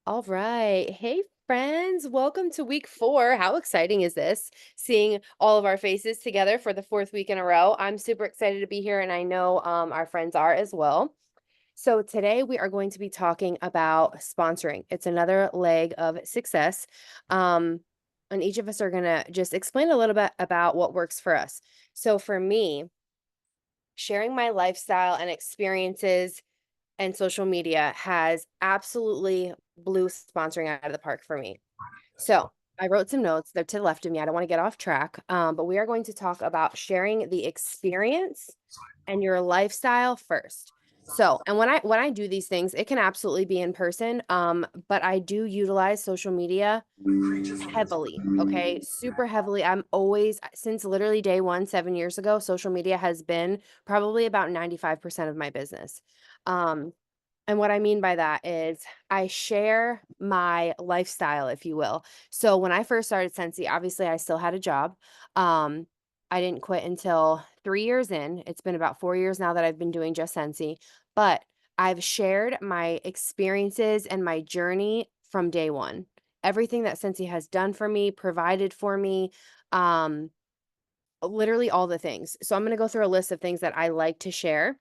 All right. Hey, friends. Welcome to week 4. How exciting is this? Seeing all of our faces together for the fourth week in a row. I'm super excited to be here, and I know our friends are as well. So, today we are going to be talking about sponsoring. It's another leg of success. Um, and each of us are going to just explain a little bit about what works for us. So, for me, sharing my lifestyle and experiences and social media has absolutely blew sponsoring out of the park for me. So I wrote some notes. They're to the left of me. I don't want to get off track. But we are going to talk about sharing the experience and your lifestyle first. So, and when I do these things, it can absolutely be in person. But I do utilize social media heavily, okay? Super heavily. I'm always since literally day 1, 7 years ago, social media has been probably about 95% of my business. Um, and what I mean by that is I share my lifestyle, if you will. So when I first started Scentsy, obviously I still had a job. Um, I didn't quit until 3 years in. It's been about 4 years now that I've been doing just Scentsy, but I've shared my experiences and my journey from day 1. Everything that Scentsy has done for me, provided for me, um, literally all the things. So I'm gonna go through a list of things that I like to share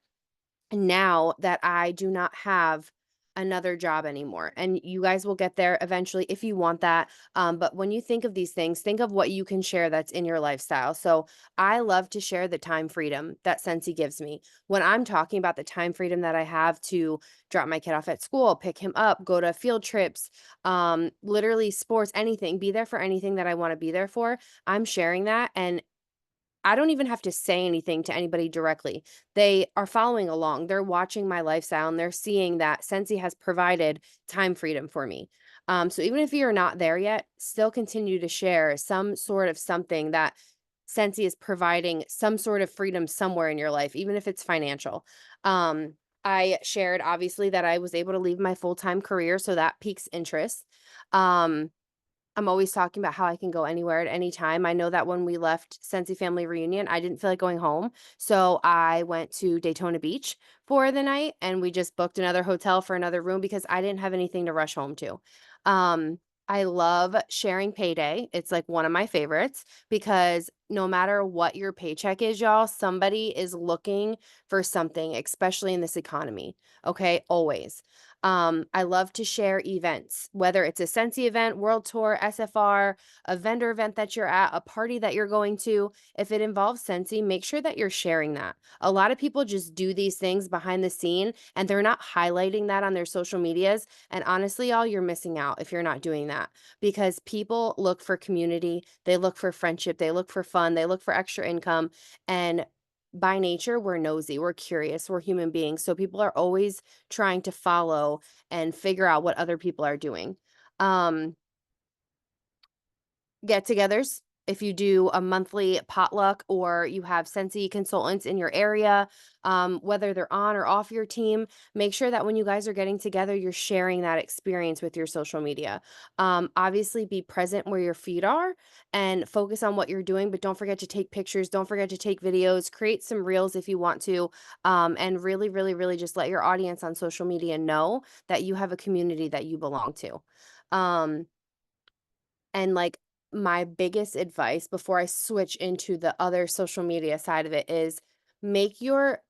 now that I do not have another job anymore. And you guys will get there eventually if you want that. But when you think of these things, think of what you can share that's in your lifestyle. So I love to share the time freedom that Scentsy gives me. When I'm talking about the time freedom that I have to drop my kid off at school, pick him up, go to field trips, literally sports, anything, be there for anything that I want to be there for, I'm sharing that. And I don't even have to say anything to anybody directly. They are following along. They're watching my lifestyle and they're seeing that Scentsy has provided time freedom for me. So even if you're not there yet, still continue to share some sort of something that Scentsy is providing some sort of freedom somewhere in your life, even if it's financial. Um, I shared obviously that I was able to leave my full-time career, so that piques interest. Um, I'm always talking about how I can go anywhere at any time. I know that when we left Sensi Family Reunion, I didn't feel like going home. So I went to Daytona Beach for the night and we just booked another hotel for another room because I didn't have anything to rush home to. Um, I love sharing payday. It's like one of my favorites because no matter what your paycheck is, y'all, somebody is looking for something, especially in this economy. Okay, always. I love to share events, whether it's a Scentsy event, World Tour, SFR, a vendor event that you're at, a party that you're going to. If it involves Scentsy, make sure that you're sharing that. A lot of people just do these things behind the scene and they're not highlighting that on their social medias. And honestly, y'all, you're missing out if you're not doing that because people look for community, they look for friendship, they look for fun, they look for extra income. And by nature, we're nosy, we're curious, we're human beings. So people are always trying to follow and figure out what other people are doing. Um, Get-togethers, if you do a monthly potluck or you have Scentsy consultants in your area, whether they're on or off your team, make sure that when you guys are getting together, you're sharing that experience with your social media. Obviously, be present where your feet are and focus on what you're doing, but don't forget to take pictures. Don't forget to take videos. Create some reels if you want to, and really, really, really just let your audience on social media know that you have a community that you belong to. Um, and, like, my biggest advice before I switch into the other social media side of it is make your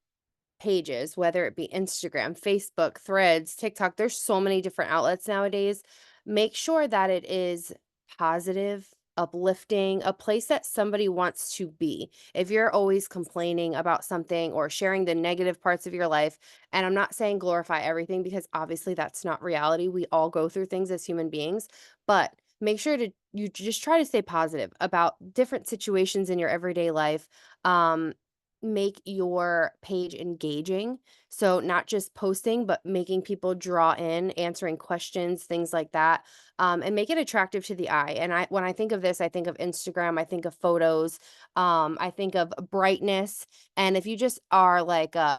pages, whether it be Instagram, Facebook, Threads, TikTok, there's so many different outlets nowadays. Make sure that it is positive, uplifting, a place that somebody wants to be. If you're always complaining about something or sharing the negative parts of your life, and I'm not saying glorify everything because obviously that's not reality. We all go through things as human beings, but make sure to you just try to stay positive about different situations in your everyday life. Um, Make your page engaging. So not just posting, but making people draw in, answering questions, things like that, and make it attractive to the eye. And when I think of this, I think of Instagram, I think of photos, I think of brightness. And if you just are like, I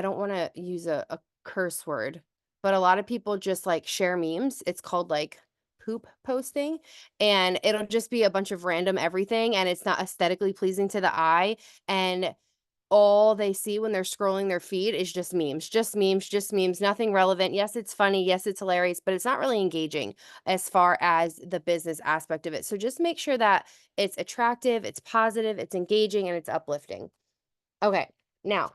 don't want to use a curse word, but a lot of people just like share memes. It's called like poop posting, and it'll just be a bunch of random everything, and it's not aesthetically pleasing to the eye. And all they see when they're scrolling their feed is just memes, just memes, just memes, nothing relevant. Yes, it's funny. Yes, it's hilarious, but it's not really engaging as far as the business aspect of it. So just make sure that it's attractive, it's positive, it's engaging, and it's uplifting. Okay. Now,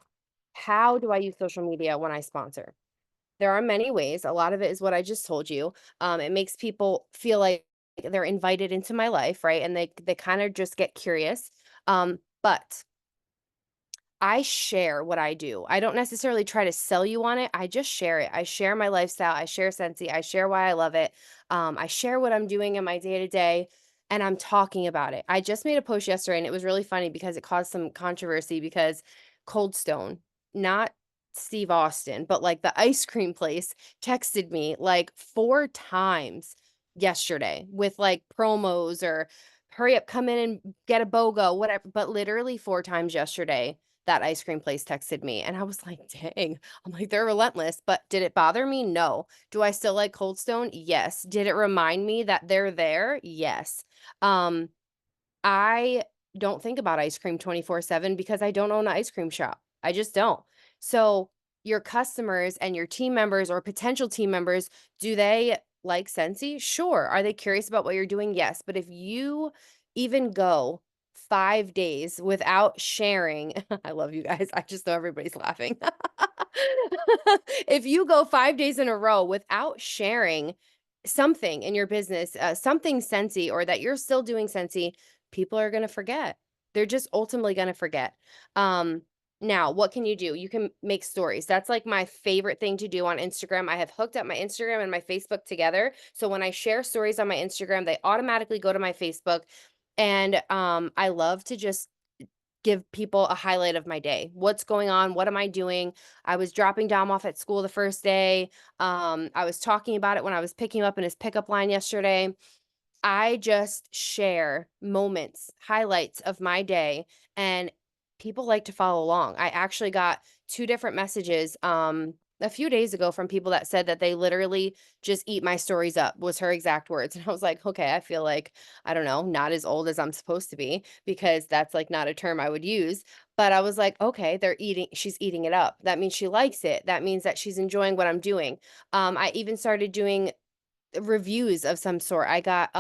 how do I use social media when I sponsor? There are many ways. A lot of it is what I just told you. It makes people feel like they're invited into my life, right? And they kind of just get curious. But I share what I do. I don't necessarily try to sell you on it. I just share it. I share my lifestyle. I share Scentsy. I share why I love it. I share what I'm doing in my day to day, and I'm talking about it. I just made a post yesterday, and it was really funny because it caused some controversy because Cold Stone, not Steve Austin, but like the ice cream place, texted me like 4 times yesterday with like promos or hurry up, come in and get a BOGO, whatever. But literally 4 times yesterday that ice cream place texted me, and I was like, "Dang." I'm like, "They're relentless." But did it bother me? No. Do I still like Cold Stone? Yes. Did it remind me that they're there? Yes. Um, I don't think about ice cream 24/7 because I don't own an ice cream shop. I just don't. So, your customers and your team members or potential team members, do they like Scentsy? Sure. Are they curious about what you're doing? Yes. But if you even go 5 days without sharing, I love you guys. I just know everybody's laughing. If you go 5 days in a row without sharing something in your business, something Scentsy, or that you're still doing Scentsy, people are gonna forget. They're just ultimately gonna forget. Um, Now, what can you do? You can make stories. That's like my favorite thing to do on Instagram. I have hooked up my Instagram and my Facebook together. So when I share stories on my Instagram, they automatically go to my Facebook. And I love to just give people a highlight of my day. What's going on? What am I doing? I was dropping Dom off at school the first day. I was talking about it when I was picking him up in his pickup line yesterday. I just share moments, highlights of my day, and people like to follow along. I actually got 2 different messages, a few days ago from people that said that they literally just eat my stories up, was her exact words. And I was like, okay, I feel like, I don't know, not as old as I'm supposed to be because that's like not a term I would use. But I was like, okay, she's eating it up. That means she likes it. That means that she's enjoying what I'm doing. I even started doing reviews of some sort. I got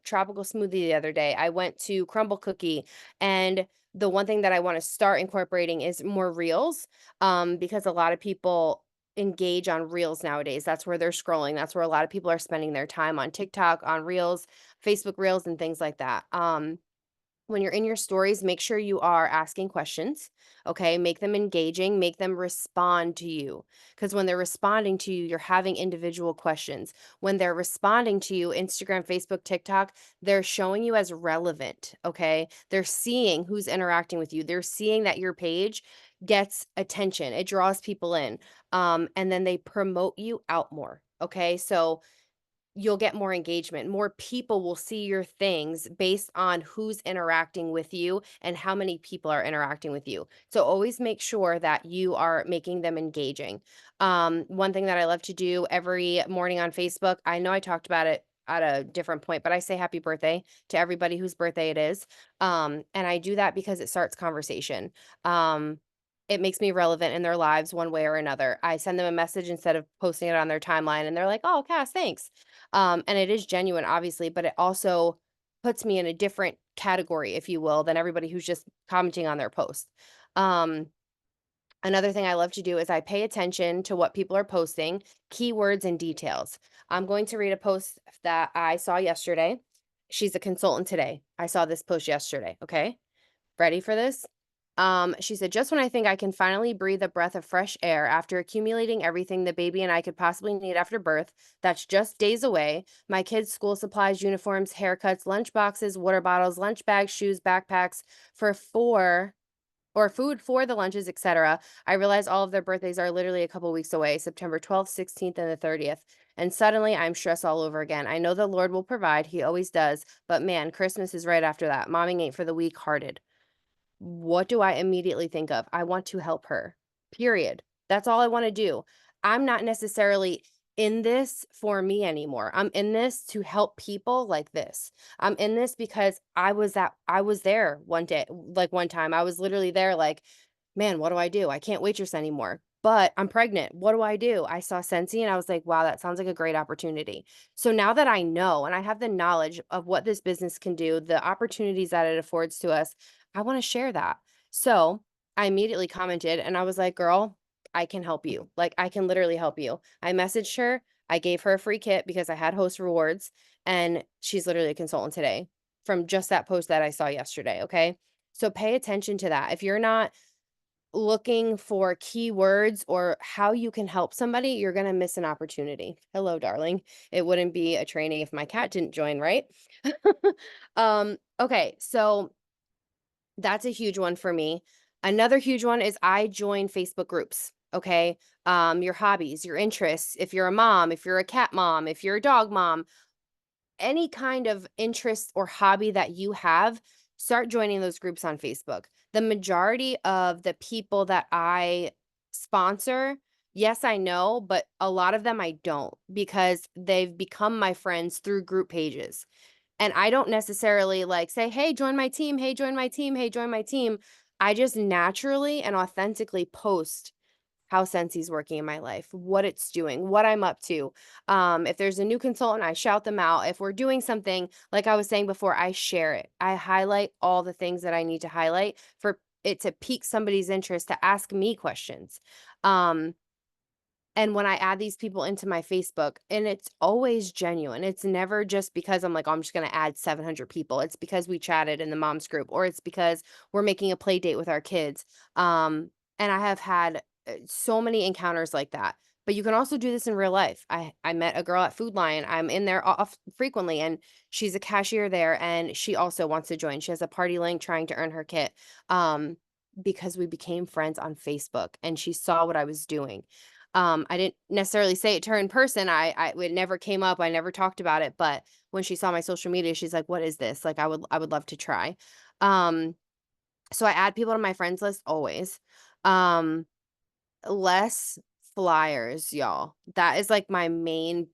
tropical smoothie the other day. I went to Crumble Cookie, and the one thing that I want to start incorporating is more reels, because a lot of people engage on reels nowadays. That's where they're scrolling. That's where a lot of people are spending their time, on TikTok, on reels, Facebook reels, and things like that. When you're in your stories, make sure you are asking questions, okay? Make them engaging, make them respond to you. Because when they're responding to you, you're having individual questions. When they're responding to you, Instagram, Facebook, TikTok, they're showing you as relevant, okay? They're seeing who's interacting with you. They're seeing that your page gets attention, it draws people in, and then they promote you out more, okay? So you'll get more engagement. More people will see your things based on who's interacting with you and how many people are interacting with you. So always make sure that you are making them engaging. One thing that I love to do every morning on Facebook, I know I talked about it at a different point, but I say happy birthday to everybody whose birthday it is. And I do that because it starts conversation. It makes me relevant in their lives one way or another. I send them a message instead of posting it on their timeline, and they're like, "Oh, Cass, thanks." And it is genuine, obviously, but it also puts me in a different category, if you will, than everybody who's just commenting on their post. Um, Another thing I love to do is I pay attention to what people are posting, keywords and details. I'm going to read a post that I saw yesterday. She's a consultant today. I saw this post yesterday. Okay. Ready for this? She said, just when I think I can finally breathe a breath of fresh air after accumulating everything the baby and I could possibly need after birth, that's just days away. My kids' school supplies, uniforms, haircuts, lunch boxes, water bottles, lunch bags, shoes, backpacks for four or food for the lunches, etc. I realize all of their birthdays are literally a couple weeks away, September 12th, 16th, and the 30th. And suddenly I'm stressed all over again. I know the Lord will provide. He always does. But man, Christmas is right after that. Momming ain't for the weak hearted. What do I immediately think of? I want to help her, period. That's all I want to do. I'm not necessarily in this for me anymore. I'm in this to help people like this. I'm in this because I was there one day, like one time. I was literally there, like, Man, what do I do? I can't waitress anymore, but I'm pregnant. What do I do? I saw Scentsy and I was like, wow, that sounds like a great opportunity. So now that I know and I have the knowledge of what this business can do, the opportunities that it affords to us, I want to share that. So I immediately commented and I was like, girl, I can help you. Like, I can literally help you. I messaged her. I gave her a free kit because I had host rewards, and she's literally a consultant today from just that post that I saw yesterday. Okay. So pay attention to that. If you're not looking for keywords or how you can help somebody, you're going to miss an opportunity. Hello, darling. It wouldn't be a training if my cat didn't join, right? Okay, so that's a huge one for me. Another huge one is I join Facebook groups. Okay. Your hobbies, your interests. If you're a mom, if you're a cat mom, if you're a dog mom, any kind of interest or hobby that you have, start joining those groups on Facebook. The majority of the people that I sponsor, yes, I know, but a lot of them I don't because they've become my friends through group pages. And I don't necessarily like say, hey, join my team. Hey, join my team. Hey, join my team. I just naturally and authentically post how Sensi's working in my life, what it's doing, what I'm up to. If there's a new consultant, I shout them out. If we're doing something, like I was saying before, I share it. I highlight all the things that I need to highlight for it to pique somebody's interest to ask me questions. Um, and when I add these people into my Facebook, and it's always genuine. It's never just because I'm like, oh, I'm just going to add 700 people. It's because we chatted in the moms group, or it's because we're making a play date with our kids. And I have had so many encounters like that. But you can also do this in real life. I met a girl at Food Lion. I'm in there off frequently, and she's a cashier there, and she also wants to join. She has a party link trying to earn her kit. Because we became friends on Facebook, and she saw what I was doing. I didn't necessarily say it to her in person. It never came up. I never talked about it. But when she saw my social media, she's like, "What is this? Like, I would love to try." Um, so I add people to my friends list always. Um, Less flyers, y'all. That is like my main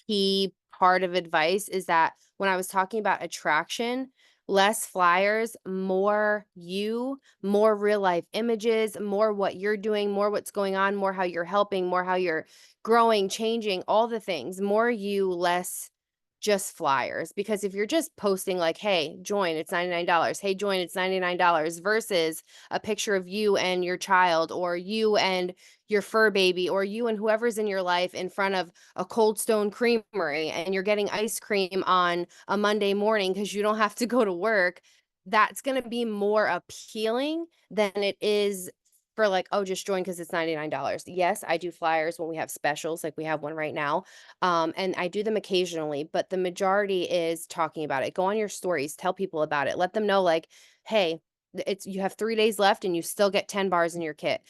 key part of advice is that when I was talking about attraction, less flyers, more you, more real life images, more what you're doing, more what's going on, more how you're helping, more how you're growing, changing, all the things. More you, less just flyers. Because if you're just posting like, hey, join, it's $99. Hey, join, it's $99 versus a picture of you and your child, or you and your fur baby, or you and whoever's in your life in front of a Cold Stone Creamery, and you're getting ice cream on a Monday morning because you don't have to go to work, that's going to be more appealing than it is for like, oh, just join because it's $99. Yes, I do flyers when we have specials, like we have one right now. And I do them occasionally, but the majority is talking about it. Go on your stories, tell people about it. Let them know like, hey, it's you have 3 days left and you still get 10 bars in your kit.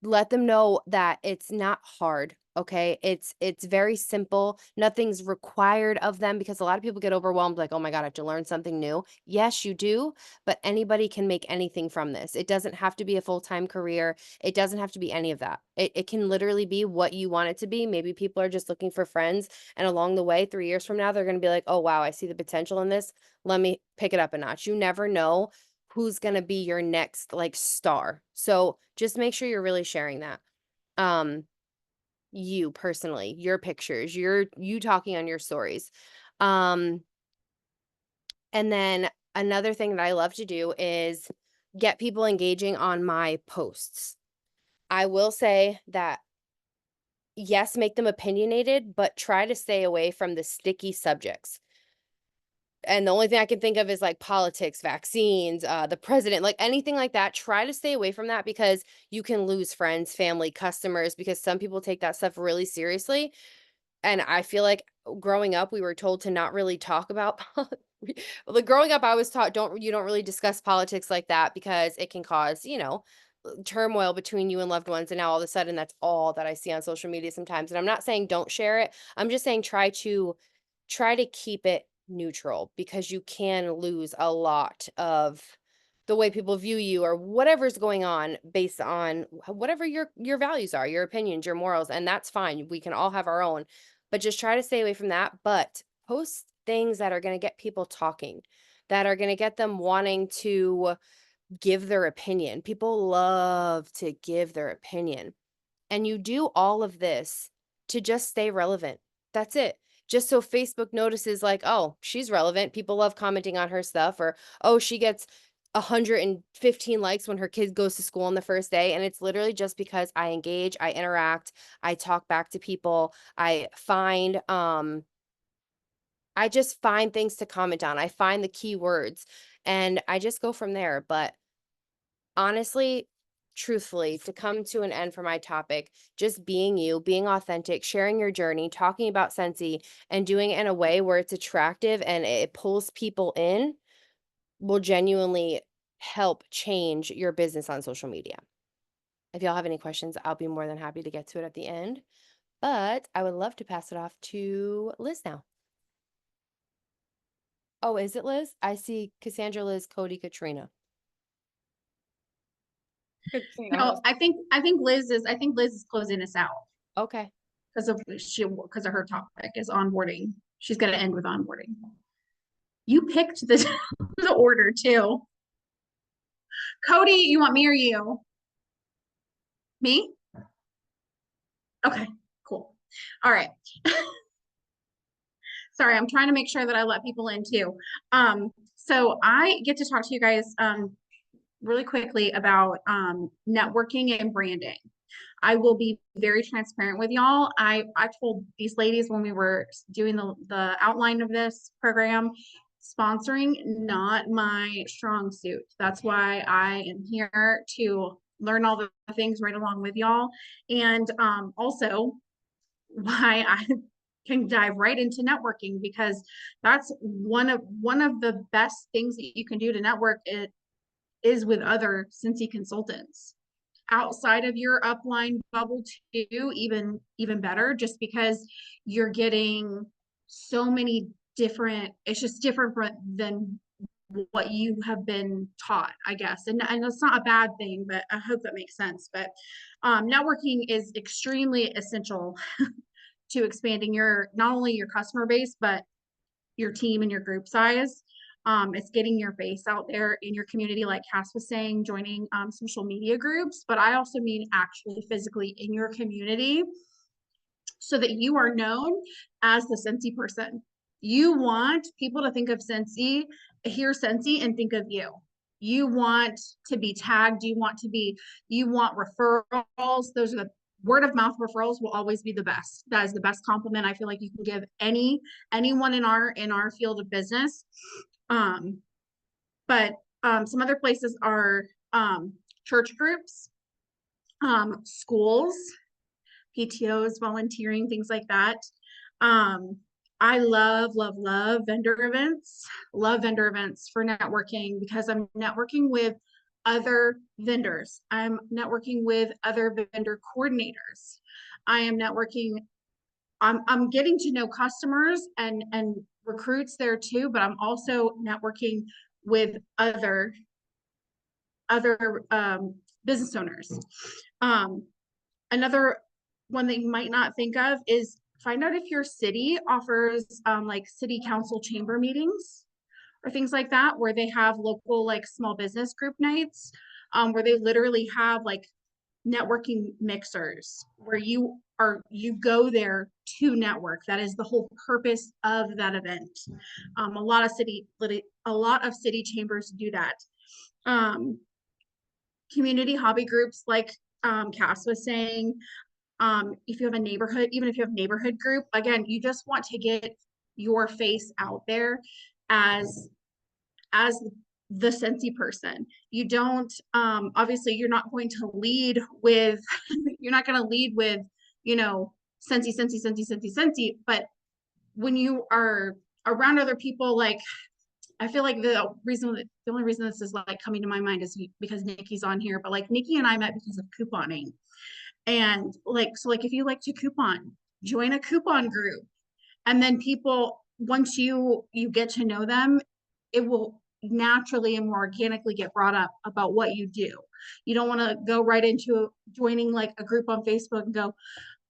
Let them know that it's not hard, okay? It's very simple. Nothing's required of them because a lot of people get overwhelmed like, "Oh my god, I have to learn something new." Yes, you do, but anybody can make anything from this. It doesn't have to be a full-time career. It doesn't have to be any of that. It can literally be what you want it to be. Maybe people are just looking for friends, and along the way, 3 years from now, they're gonna be like, "Oh, wow, I see the potential in this. Let me pick it up a notch." You never know who's gonna be your next, like, star. So, just make sure you're really sharing that. Um, you personally, your pictures, you talking on your stories. Um, and then another thing that I love to do is get people engaging on my posts. I will say that, yes, make them opinionated, but try to stay away from the sticky subjects. And the only thing I can think of is like politics, vaccines, the president, like anything like that. Try to stay away from that because you can lose friends, family, customers, because some people take that stuff really seriously. And I feel like growing up, we were told to not really talk about like growing up, I was taught don't really discuss politics like that because it can cause, turmoil between you and loved ones. And now all of a sudden that's all that I see on social media sometimes. And I'm not saying don't share it. I'm just saying try to keep it neutral because you can lose a lot of the way people view you or whatever's going on based on whatever your values are, your opinions, your morals, and that's fine. We can all have our own, but just try to stay away from that. But post things that are going to get people talking, that are going to get them wanting to give their opinion. People love to give their opinion. And you do all of this to just stay relevant. That's it. Just so Facebook notices, like, oh, she's relevant. People love commenting on her stuff, or oh, she gets 115 likes when her kid goes to school on the first day. And it's literally just because I engage, I interact, I talk back to people, I just find things to comment on. I find the keywords and I just go from there. But honestly, truthfully, to come to an end for my topic, just being you, being authentic, sharing your journey, talking about Scentsy, and doing it in a way where it's attractive and it pulls people in will genuinely help change your business on social media. If y'all have any questions, I'll be more than happy to get to it at the end. But I would love to pass it off to Liz now. Oh, is it Liz? I see Cassandra, Liz, Cody, Katrina. No, I think Liz is closing us out Okay. because of her topic is onboarding. She's gonna end with onboarding. You picked the the order too. Cody, you want me or you? Me? Okay, cool. All right. Sorry, I'm trying to make sure that I let people in too. So I get to talk to you guys really quickly about networking and branding. I will be very transparent with y'all. I told these ladies when we were doing the outline of this program, sponsoring not my strong suit. That's why I am here to learn all the things right along with y'all, and also why I can dive right into networking, because that's one of the best things that you can do to network. It is with other Scentsy consultants outside of your upline bubble too, even better, just because you're getting so many different, it's just different than what you have been taught, I guess. And it's not a bad thing, but I hope that makes sense. But networking is extremely essential to expanding your, not only your customer base, but your team and your group size. It's getting your face out there in your community, like Cass was saying, joining social media groups. But I also mean actually physically in your community, so that you are known as the Scentsy person. You want people to think of Scentsy, hear Scentsy, and think of you. You want to be tagged. You want referrals. Those are the word of mouth referrals will always be the best. That is the best compliment I feel like you can give anyone in our field of business. But some other places are church groups, schools, PTOs, volunteering, things like that. I love vendor events. Love vendor events for networking, because I'm networking with other vendors. I'm networking with other vendor coordinators. I am networking. I'm getting to know customers and recruits there too, but I'm also networking with other business owners. Another one that you might not think of is find out if your city offers like city council chamber meetings or things like that, where they have local like small business group nights, where they literally have like networking mixers where you go there to network. That is the whole purpose of that event. A lot of city chambers do that. Community hobby groups, like Cass was saying, if you have a neighborhood, even if you have a neighborhood group, again, you just want to get your face out there as the Scentsy person. You don't, obviously you're not going to lead with, you're not going to lead with, Scentsy, but when you are around other people, like, I feel like the only reason this is like coming to my mind is because Nikki's on here, but like Nikki and I met because of couponing. And like, so like if you like to coupon, join a coupon group. And then people, once you get to know them, it will naturally and more organically get brought up about what you do. You don't want to go right into joining like a group on Facebook and go,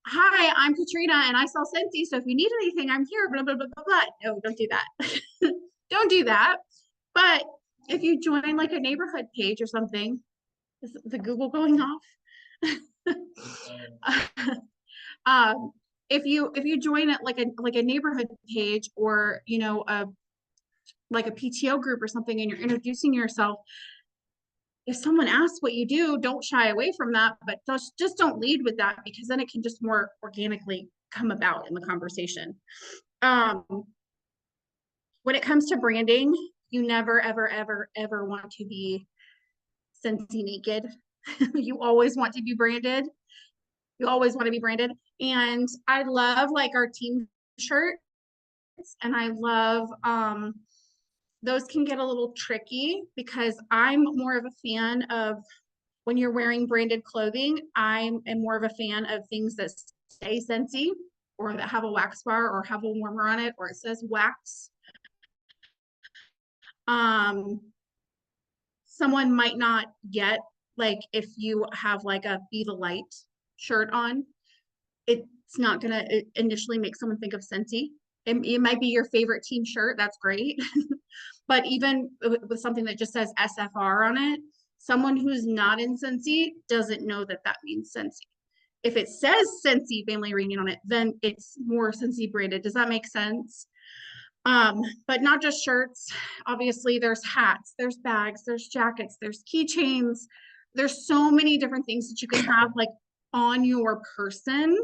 hi, I'm Katrina and I sell Scentsy. So if you need anything, I'm here, blah, blah, blah, blah, blah. No, don't do that. Don't do that. But if you join like a neighborhood page or something, is the Google going off? If you join it like a neighborhood page, or a like a PTO group or something, and you're introducing yourself, if someone asks what you do, don't shy away from that, but just don't lead with that, because then it can just more organically come about in the conversation. Um, when it comes to branding, you never, ever, ever, ever want to be Scentsy naked. You always want to be branded. You always want to be branded. And I love like our team shirts, and I love those can get a little tricky, because I'm more of a fan of, when you're wearing branded clothing, I am more of a fan of things that say Scentsy, or that have a wax bar, or have a warmer on it, or it says wax. Someone might not get, like, if you have like a Be the Light shirt on, it's not gonna initially make someone think of Scentsy. It might be your favorite team shirt, that's great. But even with something that just says SFR on it, someone who's not in Scentsy doesn't know that that means Scentsy. If it says Scentsy Family Reunion on it, then it's more Scentsy branded. Does that make sense? But not just shirts. Obviously, there's hats, there's bags, there's jackets, there's keychains. There's so many different things that you can have like on your person.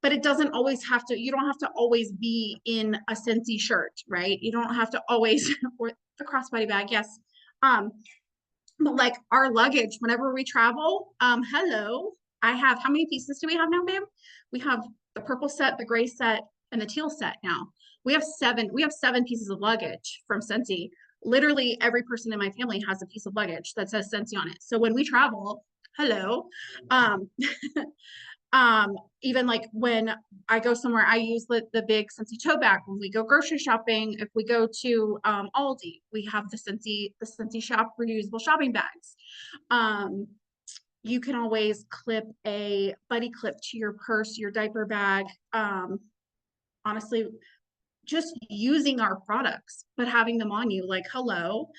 But it doesn't always have to, you don't have to always be in a Scentsy shirt, right? You don't have to always, or the crossbody bag, yes. But like our luggage, whenever we travel, hello, I have, how many pieces do we have now, babe? We have the purple set, the gray set, and the teal set now. We have seven pieces of luggage from Scentsy. Literally every person in my family has a piece of luggage that says Scentsy on it. So when we travel, hello. Even like when I go somewhere, I use the big Scentsy tote bag. When we go grocery shopping, if we go to Aldi, we have the Scentsy shop reusable shopping bags. You can always clip a buddy clip to your purse, your diaper bag. Honestly, just using our products, but having them on you, like, hello.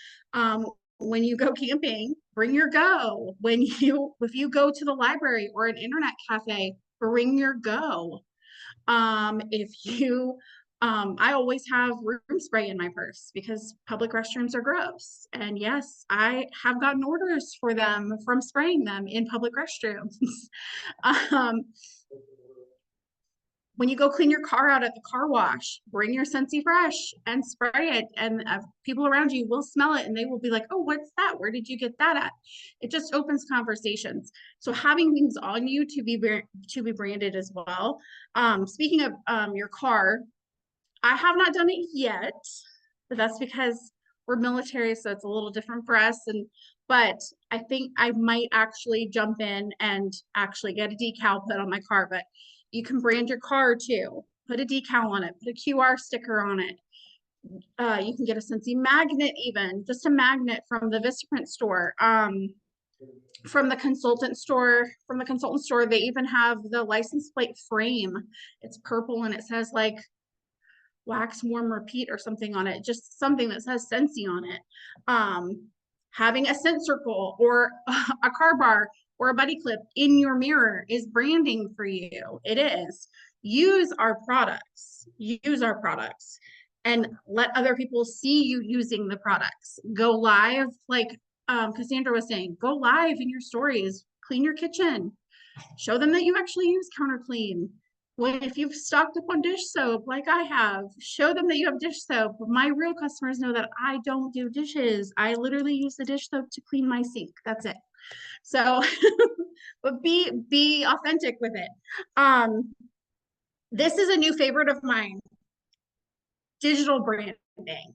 When you go camping, bring your Go. If you go to the library or an internet cafe, bring your Go. If you I always have room spray in my purse, because public restrooms are gross. And yes, I have gotten orders for them from spraying them in public restrooms. um, when you go clean your car out at the car wash, bring your Scentsy Fresh and spray it, and people around you will smell it, and they will be like, oh, what's that? Where did you get that at? It just opens conversations. So having things on you to be branded as well. Speaking of your car, I have not done it yet, but that's because we're military, so it's a little different for us. But I think I might actually jump in and actually get a decal put on my car. But you can brand your car too. Put a decal on it, put a QR sticker on it. You can get a Scentsy magnet, even just a magnet from the Vistaprint store. From the consultant store, they even have the license plate frame. It's purple and it says like wax warm repeat or something on it, just something that says Scentsy on it. Having a scent circle or a car bar or a buddy clip in your mirror is branding for you. It is. Use our products, and let other people see you using the products. Go live, like Cassandra was saying, go live in your stories, clean your kitchen, show them that you actually use Counter Clean. If you've stocked up on dish soap like I have, show them that you have dish soap. My real customers know that I don't do dishes. I literally use the dish soap to clean my sink. That's it. So, but be authentic with it. This is a new favorite of mine. Digital branding.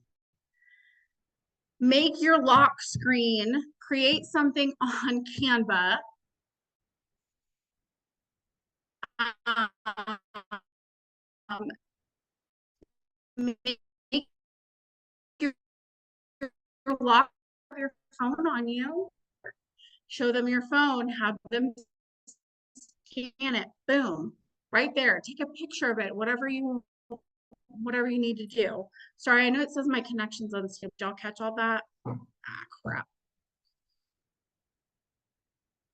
Make your lock screen, create something on Canva. Make your lock your phone on you. Show them your phone, have them scan it, boom, right there. Take a picture of it, whatever you whatever you need to do. Sorry, I know it says my connection's unstable. Did y'all catch all that? Ah, crap.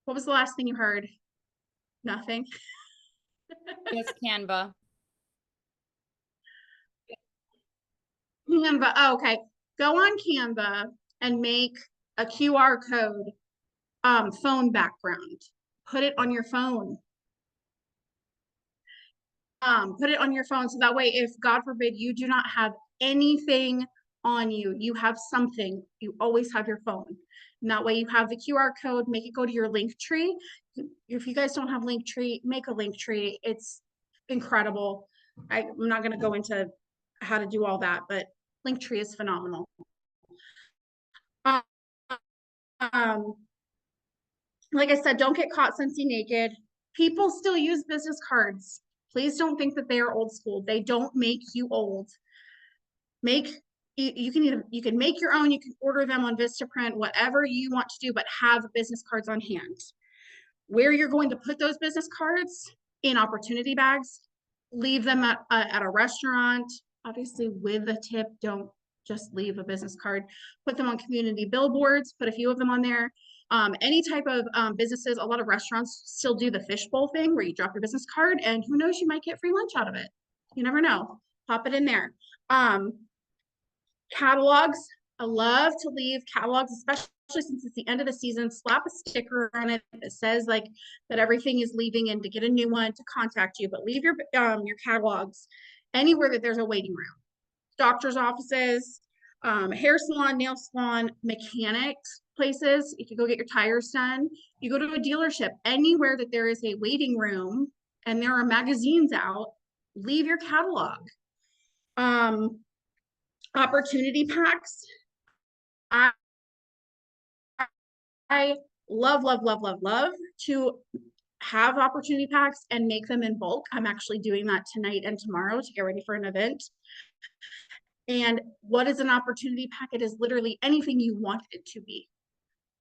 What was the last thing you heard? Nothing. Just Canva. Canva. Oh, okay. Go on Canva and make a QR code phone background. Put it on your phone. Put it on your phone so that way, if God forbid you do not have anything on you, you have something, you always have your phone. And that way you have the QR code, make it go to your Linktree. If you guys don't have Linktree, make a Linktree. It's incredible. I'm not going to go into how to do all that, but Linktree is phenomenal. Um, like I said, don't get caught Scentsy naked. People still use business cards. Please don't think that they are old school. They don't make you old. You can make your own, you can order them on Vistaprint, whatever you want to do, but have business cards on hand. Where you're going to put those business cards, in opportunity bags, leave them at a restaurant, obviously with a tip. Don't just leave a business card. Put them on community billboards, put a few of them on there. Any type of businesses, a lot of restaurants still do the fishbowl thing where you drop your business card and who knows, you might get free lunch out of it. You never know. Pop it in there. Catalogs, I love to leave catalogs, especially since it's the end of the season. Slap a sticker on it that says like that everything is leaving and to get a new one to contact you, but leave your catalogs anywhere that there's a waiting room. Doctor's offices, hair salon, nail salon, mechanics places. If you go get your tires done, you go to a dealership, anywhere that there is a waiting room and there are magazines out, leave your catalog. Opportunity packs. I love to have opportunity packs and make them in bulk. I'm actually doing that tonight and tomorrow to get ready for an event. And what is an opportunity pack? It is literally anything you want it to be,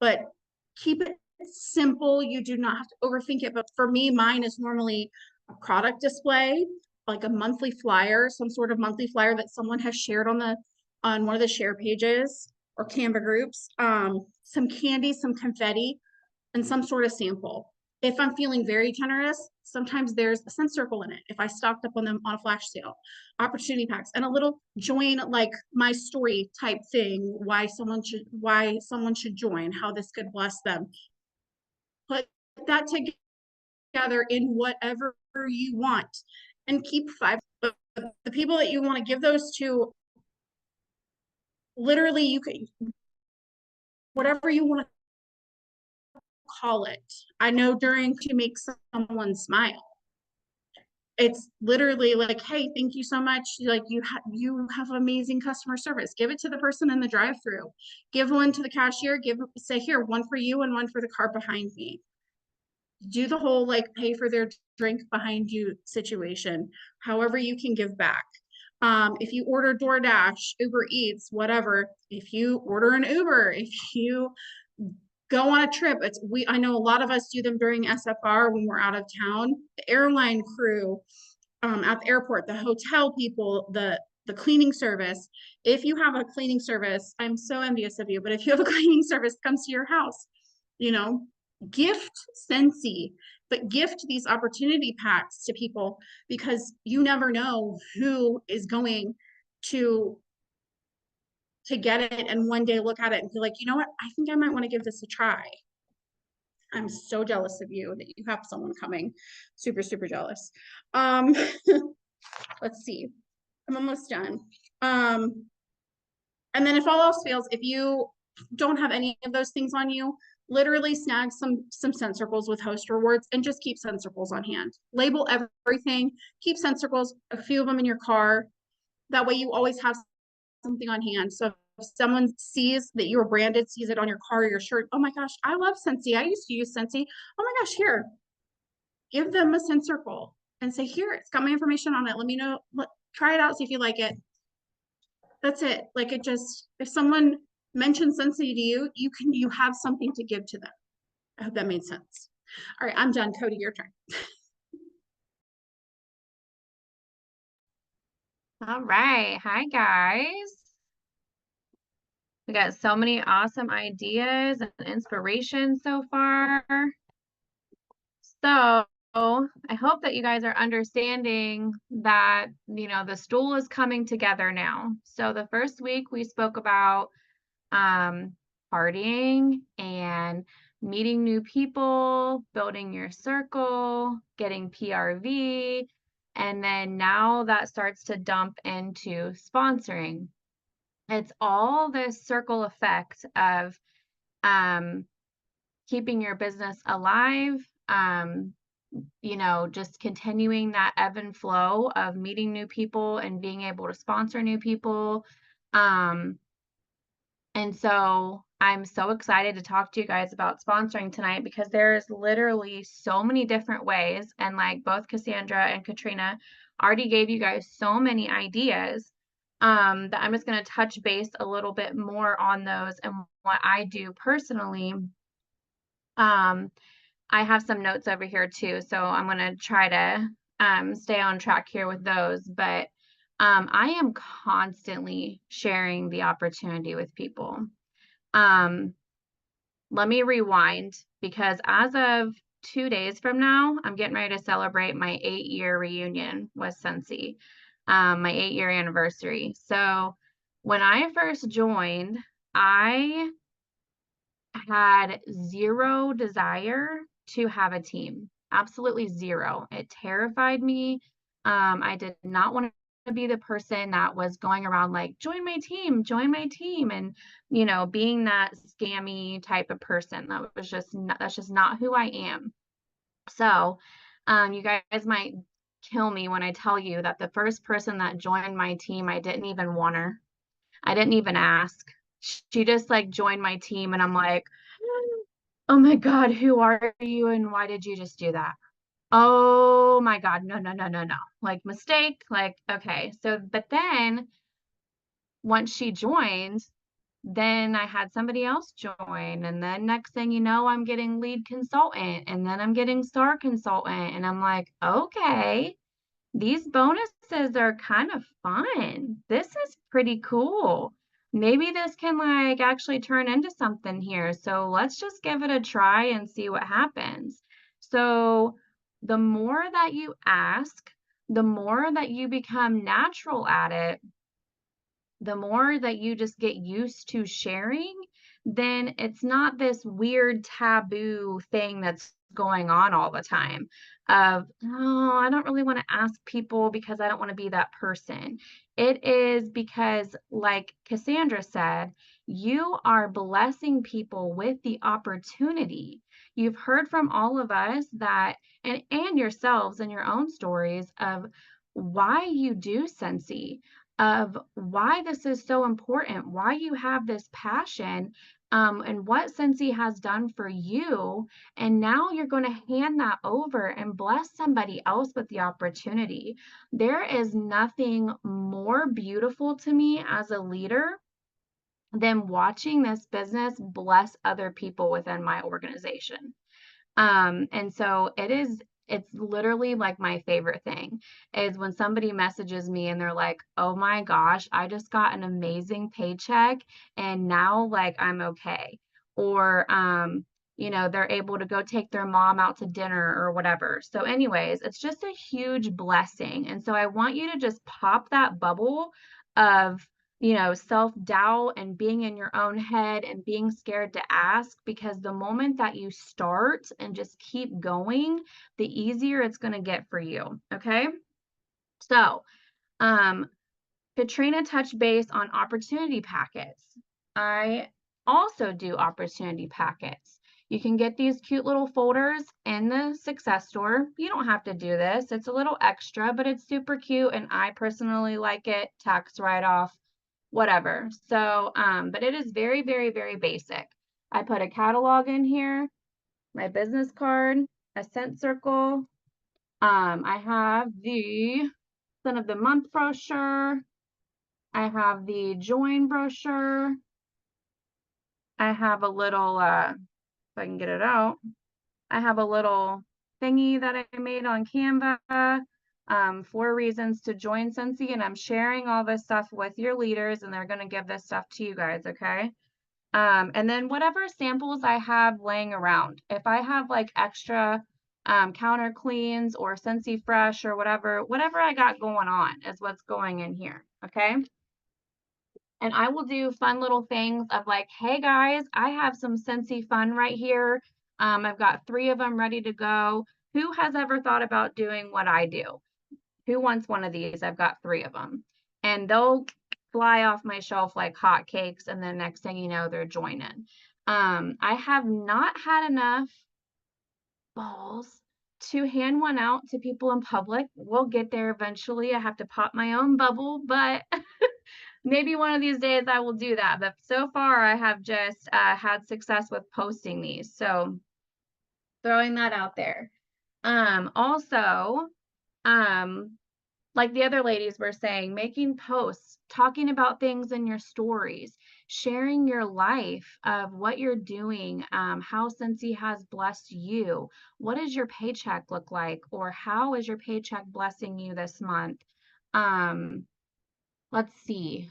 but keep it simple. You do not have to overthink it. But for me, mine is normally a product display, like a monthly flyer, some sort of monthly flyer that someone has shared on one of the share pages or Canva groups, some candy, some confetti, and some sort of sample. If I'm feeling very generous, sometimes there's a scent circle in it. If I stocked up on them on a flash sale, opportunity packs, and a little join like my story type thing, why someone should join, how this could bless them. Put that together in whatever you want and keep 5. The people that you want to give those to, literally you can, whatever you want to call it. I know during to make someone smile. It's literally like, hey, thank you so much. Like you have amazing customer service. Give it to the person in the drive-through. Give one to the cashier. Say here, one for you and one for the car behind me. Do the whole like pay for their drink behind you situation. However you can give back. If you order DoorDash, Uber Eats, whatever, if you order an Uber, if you go on a trip, I know a lot of us do them during SFR when we're out of town. The airline crew at the airport, the hotel people, the cleaning service. If you have a cleaning service, I'm so envious of you, but if you have a cleaning service comes to your house, gift Scentsy, but gift these opportunity packs to people because you never know who is going to get it and one day look at it and be like, you know what, I think I might want to give this a try. I'm so jealous of you that you have someone coming. Super, super jealous. Let's see. I'm almost done. And then if all else fails, if you don't have any of those things on you, literally snag some scent circles with host rewards and just keep scent circles on hand. Label everything, keep scent circles, a few of them in your car. That way you always have something on hand. So if someone sees that you're branded, sees it on your car or your shirt, oh my gosh, I love Scentsy. I used to use Scentsy. Oh my gosh, here. Give them a scent circle and say, here, it's got my information on it. Let me know. Try it out, see if you like it. That's it. Like it just, if someone mentions Scentsy to you, you have something to give to them. I hope that made sense. All right, I'm done. Cody, your turn. All right. Hi, guys. We got so many awesome ideas and inspiration so far. So I hope that you guys are understanding that, the stool is coming together now. So the first week we spoke about um, partying and meeting new people, building your circle, getting PRV. And then now that starts to dump into sponsoring. It's all this circle effect of um, keeping your business alive, just continuing that ebb and flow of meeting new people and being able to sponsor new people. Um, and so I'm so excited to talk to you guys about sponsoring tonight because there's literally so many different ways. And like both Cassandra and Katrina already gave you guys so many ideas that I'm just going to touch base a little bit more on those and what I do personally. Um, I have some notes over here too, so I'm going to try to stay on track here with those. But I am constantly sharing the opportunity with people. Let me rewind because as of 2 days from now, I'm getting ready to celebrate my 8-year reunion with Scentsy, my 8-year anniversary. So when I first joined, I had zero desire to have a team. Absolutely zero. It terrified me. I did not want to be the person that was going around like, join my team, and being that scammy type of person. That's just not who I am. So, you guys might kill me when I tell you that the first person that joined my team, I didn't even want her. I didn't even ask. She just like joined my team, and I'm like, oh my God, who are you and why did you just do that? Oh my God, no, no, no, no, no. Like mistake, like, okay. So, but then once she joined, then I had somebody else join. And then next thing you know, I'm getting lead consultant and then I'm getting star consultant. And I'm like, okay, these bonuses are kind of fun. This is pretty cool. Maybe this can like actually turn into something here. So let's just give it a try and see what happens. So the more that you ask, the more that you become natural at it, the more that you just get used to sharing, then it's not this weird taboo thing that's going on all the time of, oh, I don't really want to ask people because I don't want to be that person. It is because, like Cassandra said, you are blessing people with the opportunity. You've heard from all of us that, and yourselves in your own stories of why you do Scentsy, of why this is so important, why you have this passion, and what Scentsy has done for you. And now you're going to hand that over and bless somebody else with the opportunity. There is nothing more beautiful to me as a leader than watching this business bless other people within my organization. And so it's literally like my favorite thing is when somebody messages me and they're like, oh my gosh, I just got an amazing paycheck and now like I'm okay. Or, they're able to go take their mom out to dinner or whatever. So anyways, it's just a huge blessing. And so I want you to just pop that bubble of self-doubt and being in your own head and being scared to ask, because the moment that you start and just keep going, the easier it's going to get for you. Okay. So, Katrina touched base on opportunity packets. I also do opportunity packets. You can get these cute little folders in the Success Store. You don't have to do this. It's a little extra, but it's super cute. And I personally like it. Tax write-off, whatever. So, but it is very, very, very basic. I put a catalog in here, my business card, a scent circle. I have the Scent of the Month brochure. I have the join brochure. I have a little, if I can get it out, I have a little thingy that I made on Canva. 4 reasons to join Scentsy, and I'm sharing all this stuff with your leaders, and they're going to give this stuff to you guys, okay? And then whatever samples I have laying around, if I have like extra counter cleans or Scentsy Fresh or whatever I got going on is what's going in here, okay? And I will do fun little things of like, hey guys, I have some Scentsy Fun right here. I've got 3 of them ready to go. Who has ever thought about doing what I do? Who wants one of these? I've got 3 of them. And they'll fly off my shelf like hotcakes. And then next thing you know, they're joining. I have not had enough balls to hand one out to people in public. We'll get there eventually. I have to pop my own bubble, but maybe one of these days I will do that. But so far I have just had success with posting these. So throwing that out there. Also, like the other ladies were saying, making posts, talking about things in your stories, sharing your life of what you're doing, how Scentsy has blessed you. What does your paycheck look like? Or how is your paycheck blessing you this month? Let's see.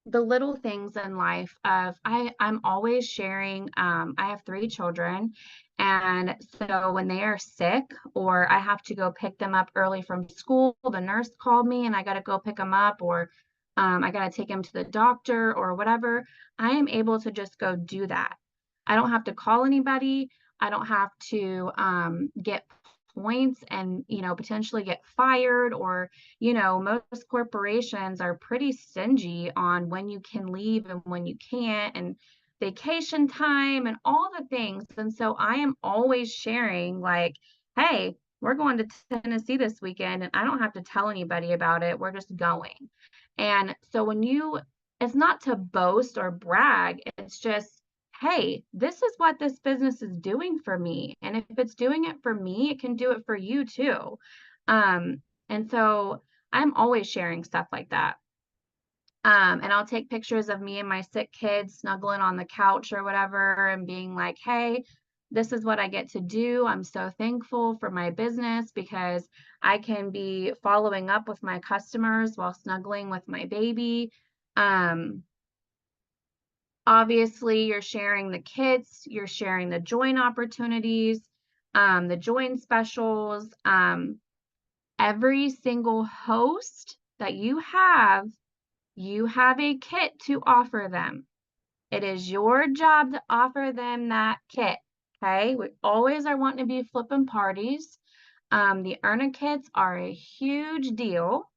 The little things in life of I'm always sharing. I have 3 children, and so when they are sick or I have to go pick them up early from school, the nurse called me and I got to go pick them up, or I got to take them to the doctor or whatever, I am able to just go do that. I don't have to call anybody. I don't have to get points and potentially get fired, or most corporations are pretty stingy on when you can leave and when you can't, and vacation time and all the things. And so I am always sharing like, hey, we're going to Tennessee this weekend and I don't have to tell anybody about it. We're just going. And so it's not to boast or brag, it's just, hey, this is what this business is doing for me. And if it's doing it for me, it can do it for you too. And so I'm always sharing stuff like that. And I'll take pictures of me and my sick kids snuggling on the couch or whatever and being like, hey, this is what I get to do. I'm so thankful for my business because I can be following up with my customers while snuggling with my baby. Obviously, you're sharing the kits, you're sharing the join opportunities, the join specials. Every single host that you have a kit to offer them. It is your job to offer them that kit. Okay, we always are wanting to be flipping parties. The earner kits are a huge deal.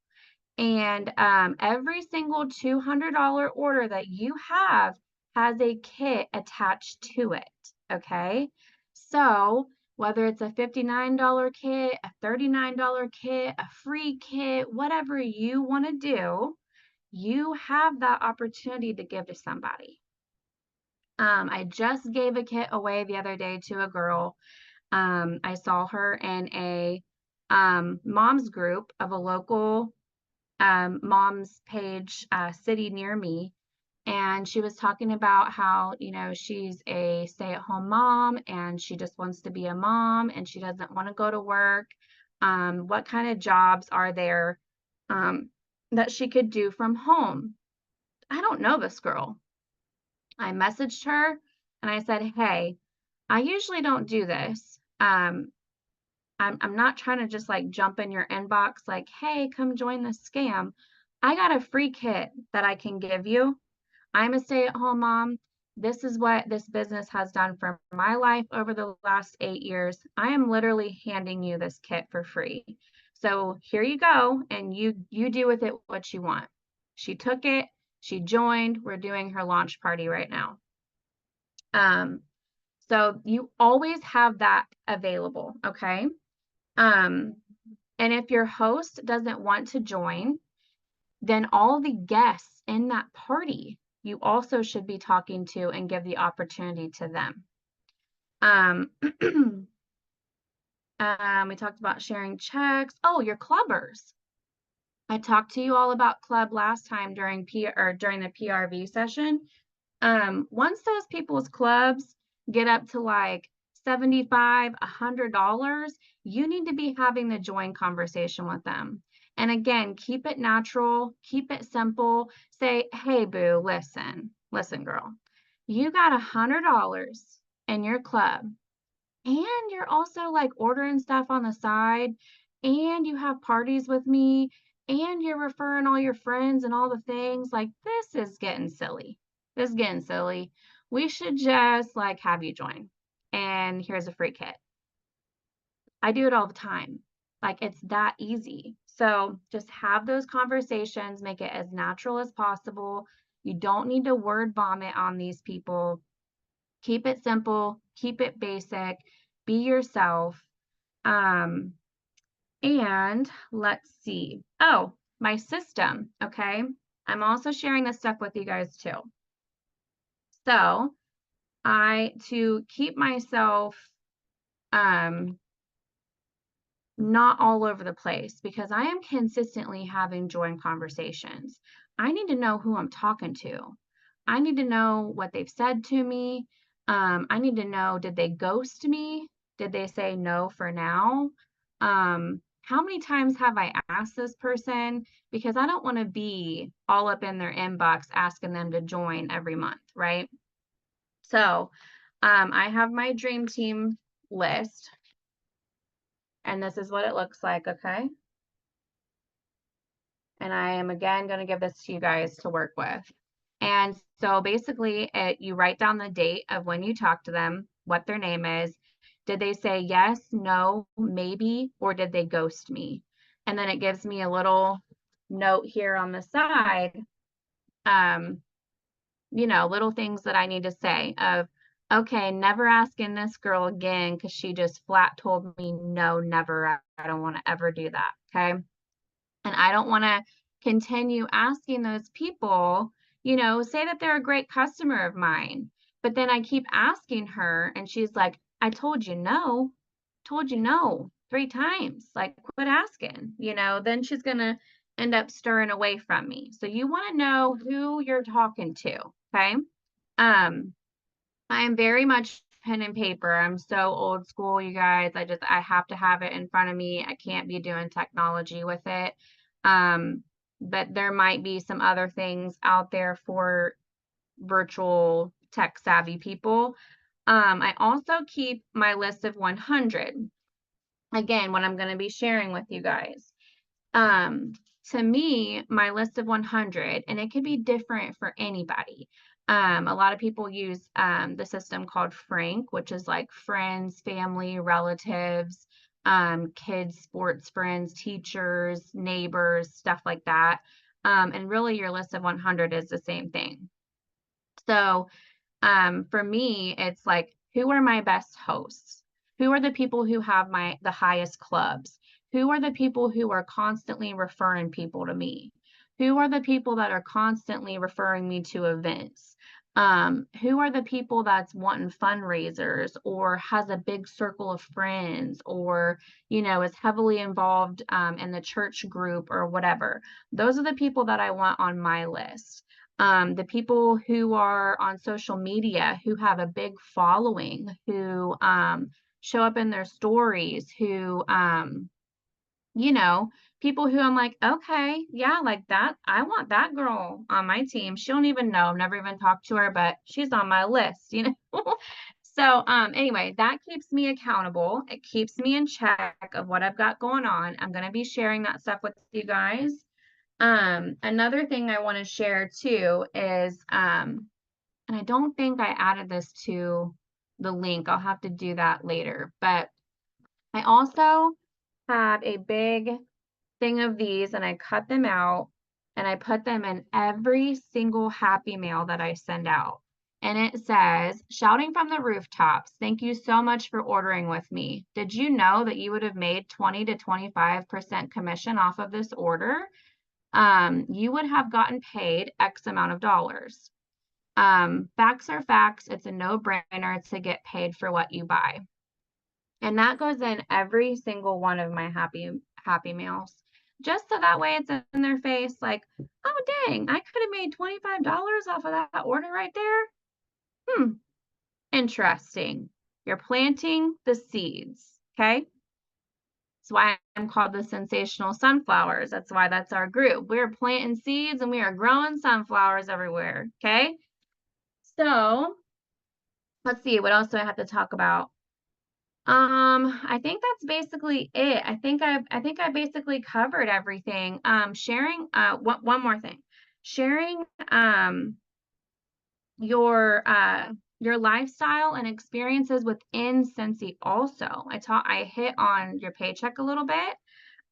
And every single $200 order that you have has a kit attached to it. Okay, so whether it's a $59 kit, a $39 kit, a free kit, whatever you want to do, you have that opportunity to give to somebody. I just gave a kit away the other day to a girl. I saw her in a mom's group of a local mom's page city near me. And she was talking about how, she's a stay-at-home mom and she just wants to be a mom and she doesn't want to go to work. What kind of jobs are there that she could do from home? I don't know this girl. I messaged her and I said, hey, I usually don't do this. I'm not trying to just like jump in your inbox like, hey, come join this scam. I got a free kit that I can give you. I'm a stay-at-home mom. This is what this business has done for my life over the last 8 years. I am literally handing you this kit for free. So here you go, and you do with it what you want. She took it. She joined. We're doing her launch party right now. So you always have that available, okay? And if your host doesn't want to join, then all the guests in that party, you also should be talking to and give the opportunity to them. We talked about sharing checks. Oh, your clubbers. I talked to you all about club last time during the PRV session. Once those people's clubs get up to like $75, $100, you need to be having the join conversation with them. And again, keep it natural, keep it simple. Say, hey, boo, listen, girl, you got $100 in your club, and you're also like ordering stuff on the side, and you have parties with me, and you're referring all your friends and all the things. Like, this is getting silly. This is getting silly. We should just like have you join. And here's a free kit. I do it all the time. Like, it's that easy. So just have those conversations, make it as natural as possible. You don't need to word vomit on these people. Keep it simple, keep it basic, be yourself. And let's see. Oh, my system. Okay. I'm also sharing this stuff with you guys too. So to keep myself, not all over the place, because I am consistently having join conversations. I need to know who I'm talking to. I need to know what they've said to me. I need to know, did they ghost me? Did they say no for now? How many times have I asked this person? Because I don't want to be all up in their inbox asking them to join every month, right? So I have my dream team list. And this is what it looks like, okay? And I am again going to give this to you guys to work with. And so basically, you write down the date of when you talk to them, what their name is. Did they say yes, no, maybe, or did they ghost me? And then it gives me a little note here on the side, little things that I need to say of, okay, never asking this girl again because she just flat told me no, never. I don't want to ever do that. Okay. And I don't want to continue asking those people, say that they're a great customer of mine, but then I keep asking her and she's like, I told you no 3 times. Like, quit asking, then she's going to end up stirring away from me. So you want to know who you're talking to. Okay. I am very much pen and paper. I'm so old school, you guys. I have to have it in front of me. I can't be doing technology with it. But there might be some other things out there for virtual tech savvy people. I also keep my list of 100. Again, what I'm going to be sharing with you guys. To me, my list of 100, and it could be different for anybody. A lot of people use the system called Frank, which is like friends, family, relatives, kids, sports friends, teachers, neighbors, stuff like that. And really your list of 100 is the same thing. So for me, it's like, who are my best hosts? Who are the people who have the highest clubs? Who are the people who are constantly referring people to me? Who are the people that are constantly referring me to events? Who are the people that's wanting fundraisers or has a big circle of friends or, is heavily involved in the church group or whatever? Those are the people that I want on my list. The people who are on social media, who have a big following, who show up in their stories, who, people who I'm like, okay, yeah, like that. I want that girl on my team. She don't even know. I've never even talked to her, but she's on my list, So anyway, that keeps me accountable. It keeps me in check of what I've got going on. I'm going to be sharing that stuff with you guys. Another thing I want to share too is, and I don't think I added this to the link. I'll have to do that later, but I also have a big thing of these and I cut them out and I put them in every single happy mail that I send out. And it says, shouting from the rooftops, thank you so much for ordering with me. Did you know that you would have made 20 to 25% commission off of this order? You would have gotten paid X amount of dollars. Facts are facts. It's a no-brainer to get paid for what you buy. And that goes in every single one of my happy mails. Just so that way it's in their face like, oh, dang, I could have made $25 off of that order right there. Interesting. You're planting the seeds, okay? That's why I'm called the Sensational Sunflowers. That's why that's our group. We're planting seeds and we are growing sunflowers everywhere, okay? So let's see, what else do I have to talk about? I think that's basically it. I think I basically covered everything. Sharing, one more thing. Sharing, your lifestyle and experiences within Scentsy also. I hit on your paycheck a little bit,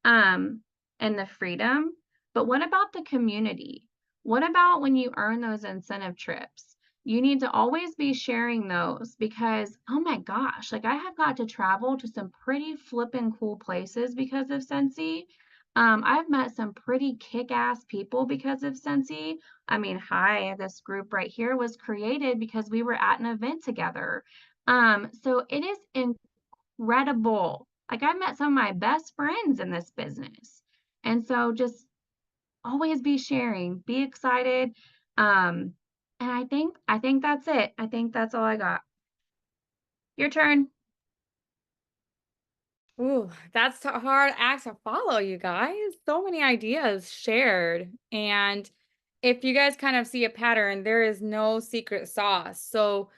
and the freedom, but what about the community? What about when you earn those incentive trips? You need to always be sharing those because, oh my gosh, like I have got to travel to some pretty flippin' cool places because of Scentsy. I've met some pretty kick-ass people because of Scentsy. I mean, hi, this group right here was created because we were at an event together. So it is incredible. Like I met some of my best friends in this business. And so just always be sharing, be excited. And I think that's it. I think that's all I got. Your turn. Ooh, that's a hard act to follow, you guys. So many ideas shared. And if you guys kind of see a pattern, there is no secret sauce. So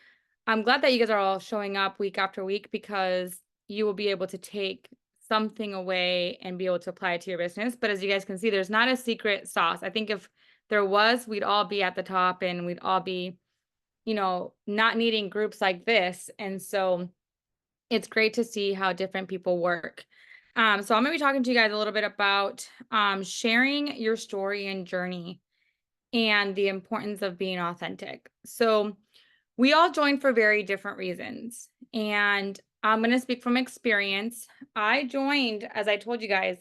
I'm glad that you guys are all showing up week after week because you will be able to take something away and be able to apply it to your business. But as you guys can see, there's not a secret sauce. I think if there was, we'd all be at the top and we'd all be, not needing groups like this. And so it's great to see how different people work. So I'm going to be talking to you guys a little bit about sharing your story and journey and the importance of being authentic. So we all joined for very different reasons. And I'm going to speak from experience. I joined, as I told you guys,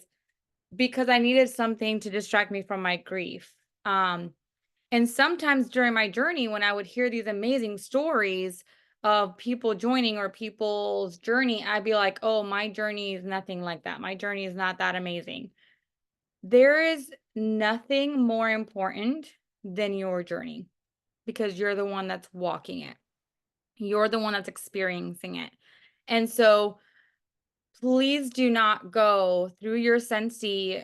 because I needed something to distract me from my grief. And sometimes during my journey, when I would hear these amazing stories of people joining or people's journey, I'd be like, oh, my journey is nothing like that. My journey is not that amazing. There is nothing more important than your journey because you're the one that's walking it. You're the one that's experiencing it. And so please do not go through your Scentsy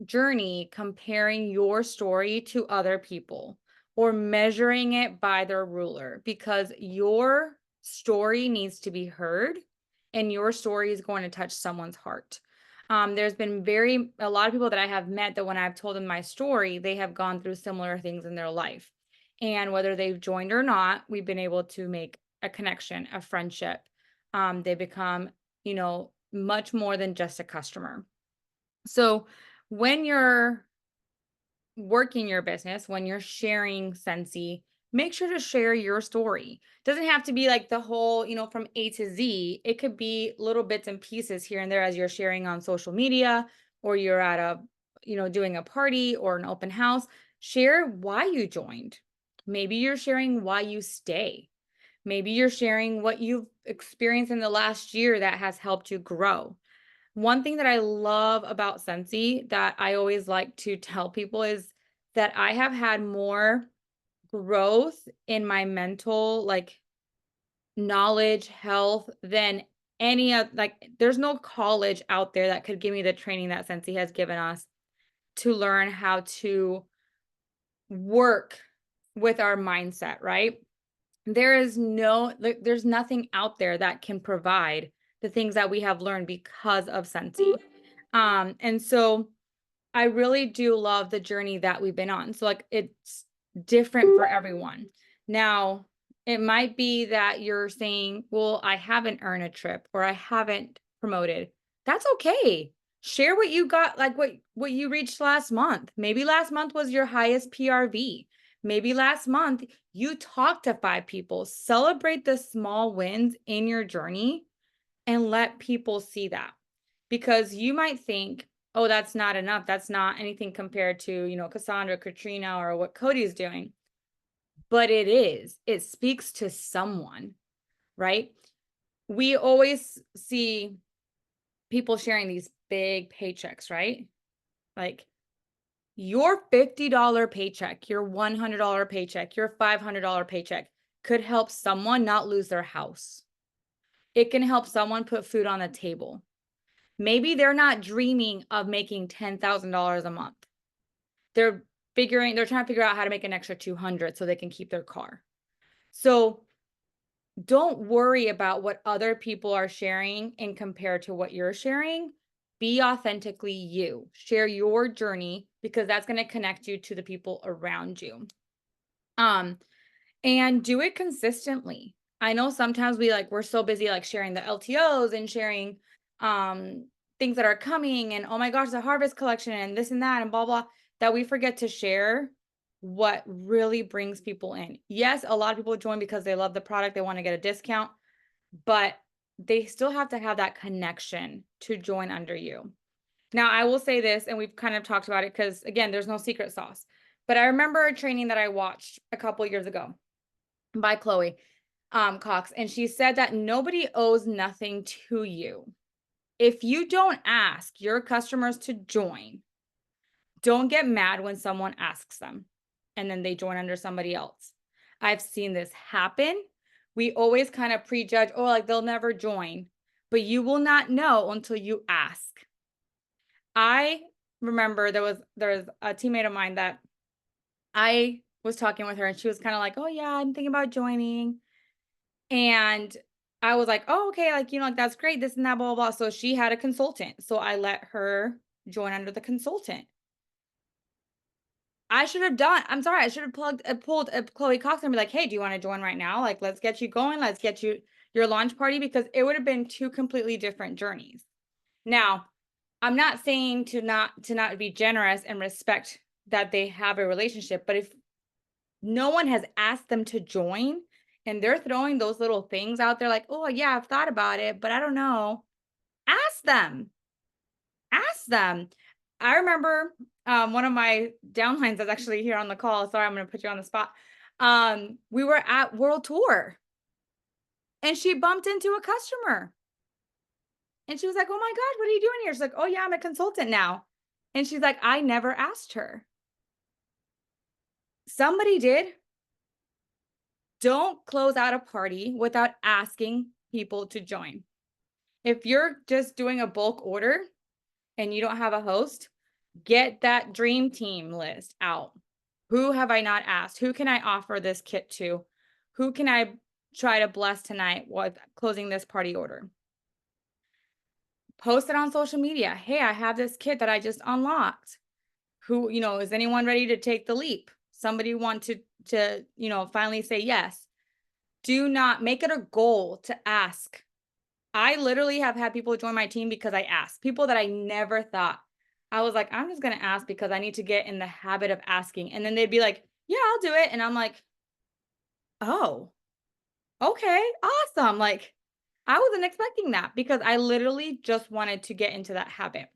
journey comparing your story to other people or measuring it by their ruler because your story needs to be heard and your story is going to touch someone's heart. There's been a lot of people that I have met that when I've told them my story, they have gone through similar things in their life. And whether they've joined or not, we've been able to make a connection, a friendship. They become, much more than just a customer. So when you're working your business, when you're sharing Scentsy, make sure to share your story. Doesn't have to be like the whole, from A to Z. It could be little bits and pieces here and there as you're sharing on social media or you're at doing a party or an open house. Share why you joined. Maybe you're sharing why you stay. Maybe you're sharing what you've experienced in the last year that has helped you grow. One thing that I love about Scentsy that I always like to tell people is that I have had more growth in my mental, knowledge, health than any of, there's no college out there that could give me the training that Scentsy has given us to learn how to work with our mindset, right? There's nothing out there that can provide the things that we have learned because of Scentsy. And so I really do love the journey that we've been on. So it's different for everyone. Now, it might be that you're saying, well, I haven't earned a trip or I haven't promoted. That's okay. Share what you got, like what you reached last month. Maybe last month was your highest PRV. Maybe last month you talked to 5 people. Celebrate the small wins in your journey and let people see that. Because you might think, oh, that's not enough. That's not anything compared to, Cassandra, Katrina, or what Cody's doing. But it is. It speaks to someone, right? We always see people sharing these big paychecks, right? Like your $50 paycheck, your $100 paycheck, your $500 paycheck could help someone not lose their house. it can help someone put food on the table. Maybe they're not dreaming of making $10,000 a month. They're trying to figure out how to make an extra 200 so they can keep their car. So don't worry about what other people are sharing and compare to what you're sharing. Be authentically you. Share your journey, because that's going to connect you to the people around you. And do it consistently. I know sometimes we're so busy like sharing the LTOs and sharing things that are coming, and oh my gosh, the harvest collection and this and that and blah blah, that we forget to share what really brings people in. Yes, a lot of people join because they love the product, they want to get a discount, but they still have to have that connection to join under you. Now, I will say this, and we've kind of talked about it because, again, there's no secret sauce. But I remember a training that I watched a couple years ago by Chloe Cox, and she said that nobody owes nothing to you. If you don't ask your customers to join, don't get mad when someone asks them and then they join under somebody else. I've seen this happen. We always kind of prejudge, oh, like they'll never join, but you will not know until you ask. I remember there was a teammate of mine that I was talking with her, and she was kind of like, oh yeah, I'm thinking about joining. And I was like, oh, okay, like, like that's great, this and that, blah, blah, blah. So she had a consultant. So I let her join under the consultant. I should have pulled a Chloe Cox and be like, hey, do you want to join right now? Like, let's get you going. Let's get you your launch party, because it would have been two completely different journeys. Now, I'm not saying to not be generous and respect that they have a relationship, but if no one has asked them to join and they're throwing those little things out there like, oh yeah, I've thought about it, but I don't know. Ask them. Ask them. I remember one of my downlines that's actually here on the call. Sorry, I'm going to put you on the spot. We were at World Tour and she bumped into a customer. And she was like, oh my God, what are you doing here? She's like, oh yeah, I'm a consultant now. And she's like, I never asked her. Somebody did. Don't close out a party without asking people to join. If you're just doing a bulk order and you don't have a host, get that dream team list out. Who have I not asked? Who can I offer this kit to? Who can I try to bless tonight with closing this party order? Post it on social media. Hey, I have this kit that I just unlocked. Who, is anyone ready to take the leap? Somebody want to finally say yes. Do not make it a goal to ask. I literally have had people join my team because I asked. People that I never thought. I was like, I'm just going to ask because I need to get in the habit of asking. And then they'd be like, yeah, I'll do it. And I'm like, oh, okay, awesome. Like, I wasn't expecting that because I literally just wanted to get into that habit.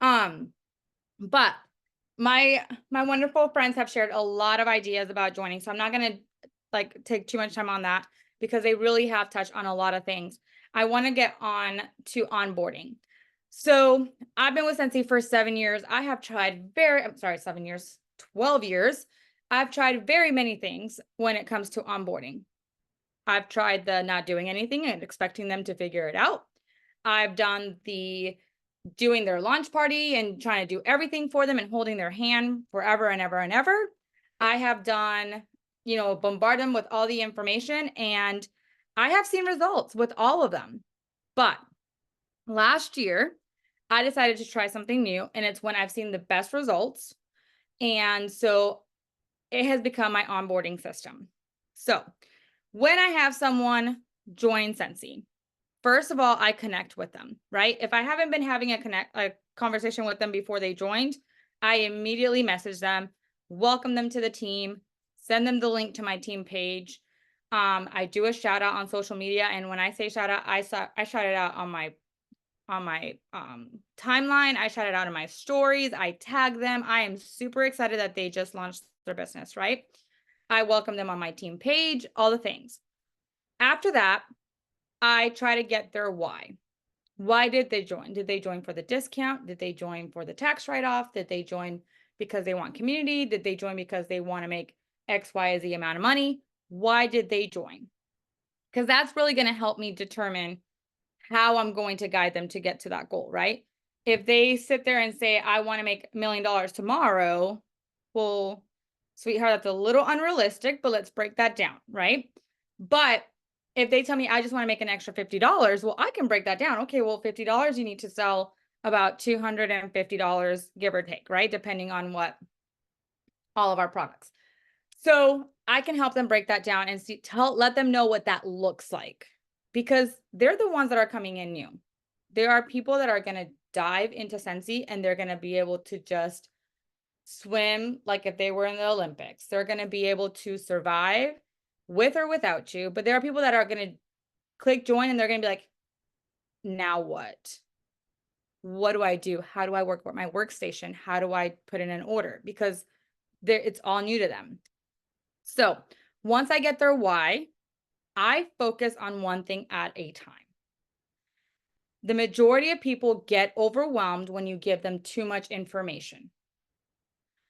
But my wonderful friends have shared a lot of ideas about joining. So I'm not going to take too much time on that because they really have touched on a lot of things. I want to get on to onboarding. So I've been with Scentsy for 7 years. I have tried 7 years, 12 years. I've tried very many things when it comes to onboarding. I've tried the not doing anything and expecting them to figure it out. I've done the doing their launch party and trying to do everything for them and holding their hand forever and ever and ever. I have done, bombard them with all the information, and I have seen results with all of them. But last year, I decided to try something new, and it's when I've seen the best results. And so it has become my onboarding system. So when I have someone join Scentsy, first of all, I connect with them, right? If I haven't been having a conversation with them before they joined, I immediately message them, welcome them to the team, send them the link to my team page. I do a shout out on social media. And when I say shout out, I shout it out on my timeline. I shout it out in my stories. I tag them. I am super excited that they just launched their business, right? I welcome them on my team page, all the things. After that, I try to get their why. Why did they join? Did they join for the discount? Did they join for the tax write-off? Did they join because they want community? Did they join because they want to make X, Y, Z amount of money? Why did they join? Because that's really going to help me determine how I'm going to guide them to get to that goal, right? If they sit there and say, I want to make $1 million tomorrow, well, sweetheart, that's a little unrealistic, but let's break that down, right? But if they tell me I just want to make an extra $50, well, I can break that down. Okay, well, $50, you need to sell about $250, give or take, right? Depending on what all of our products. So I can help them break that down and let them know what that looks like, because they're the ones that are coming in new. There are people that are going to dive into Scentsy and they're going to be able to just swim like if they were in the Olympics. They're going to be able to survive with or without you. But there are people that are going to click join and they're going to be like, now what? What do I do? How do I work with my workstation? How do I put in an order? Because it's all new to them. So once I get their why, I focus on one thing at a time. The majority of people get overwhelmed when you give them too much information.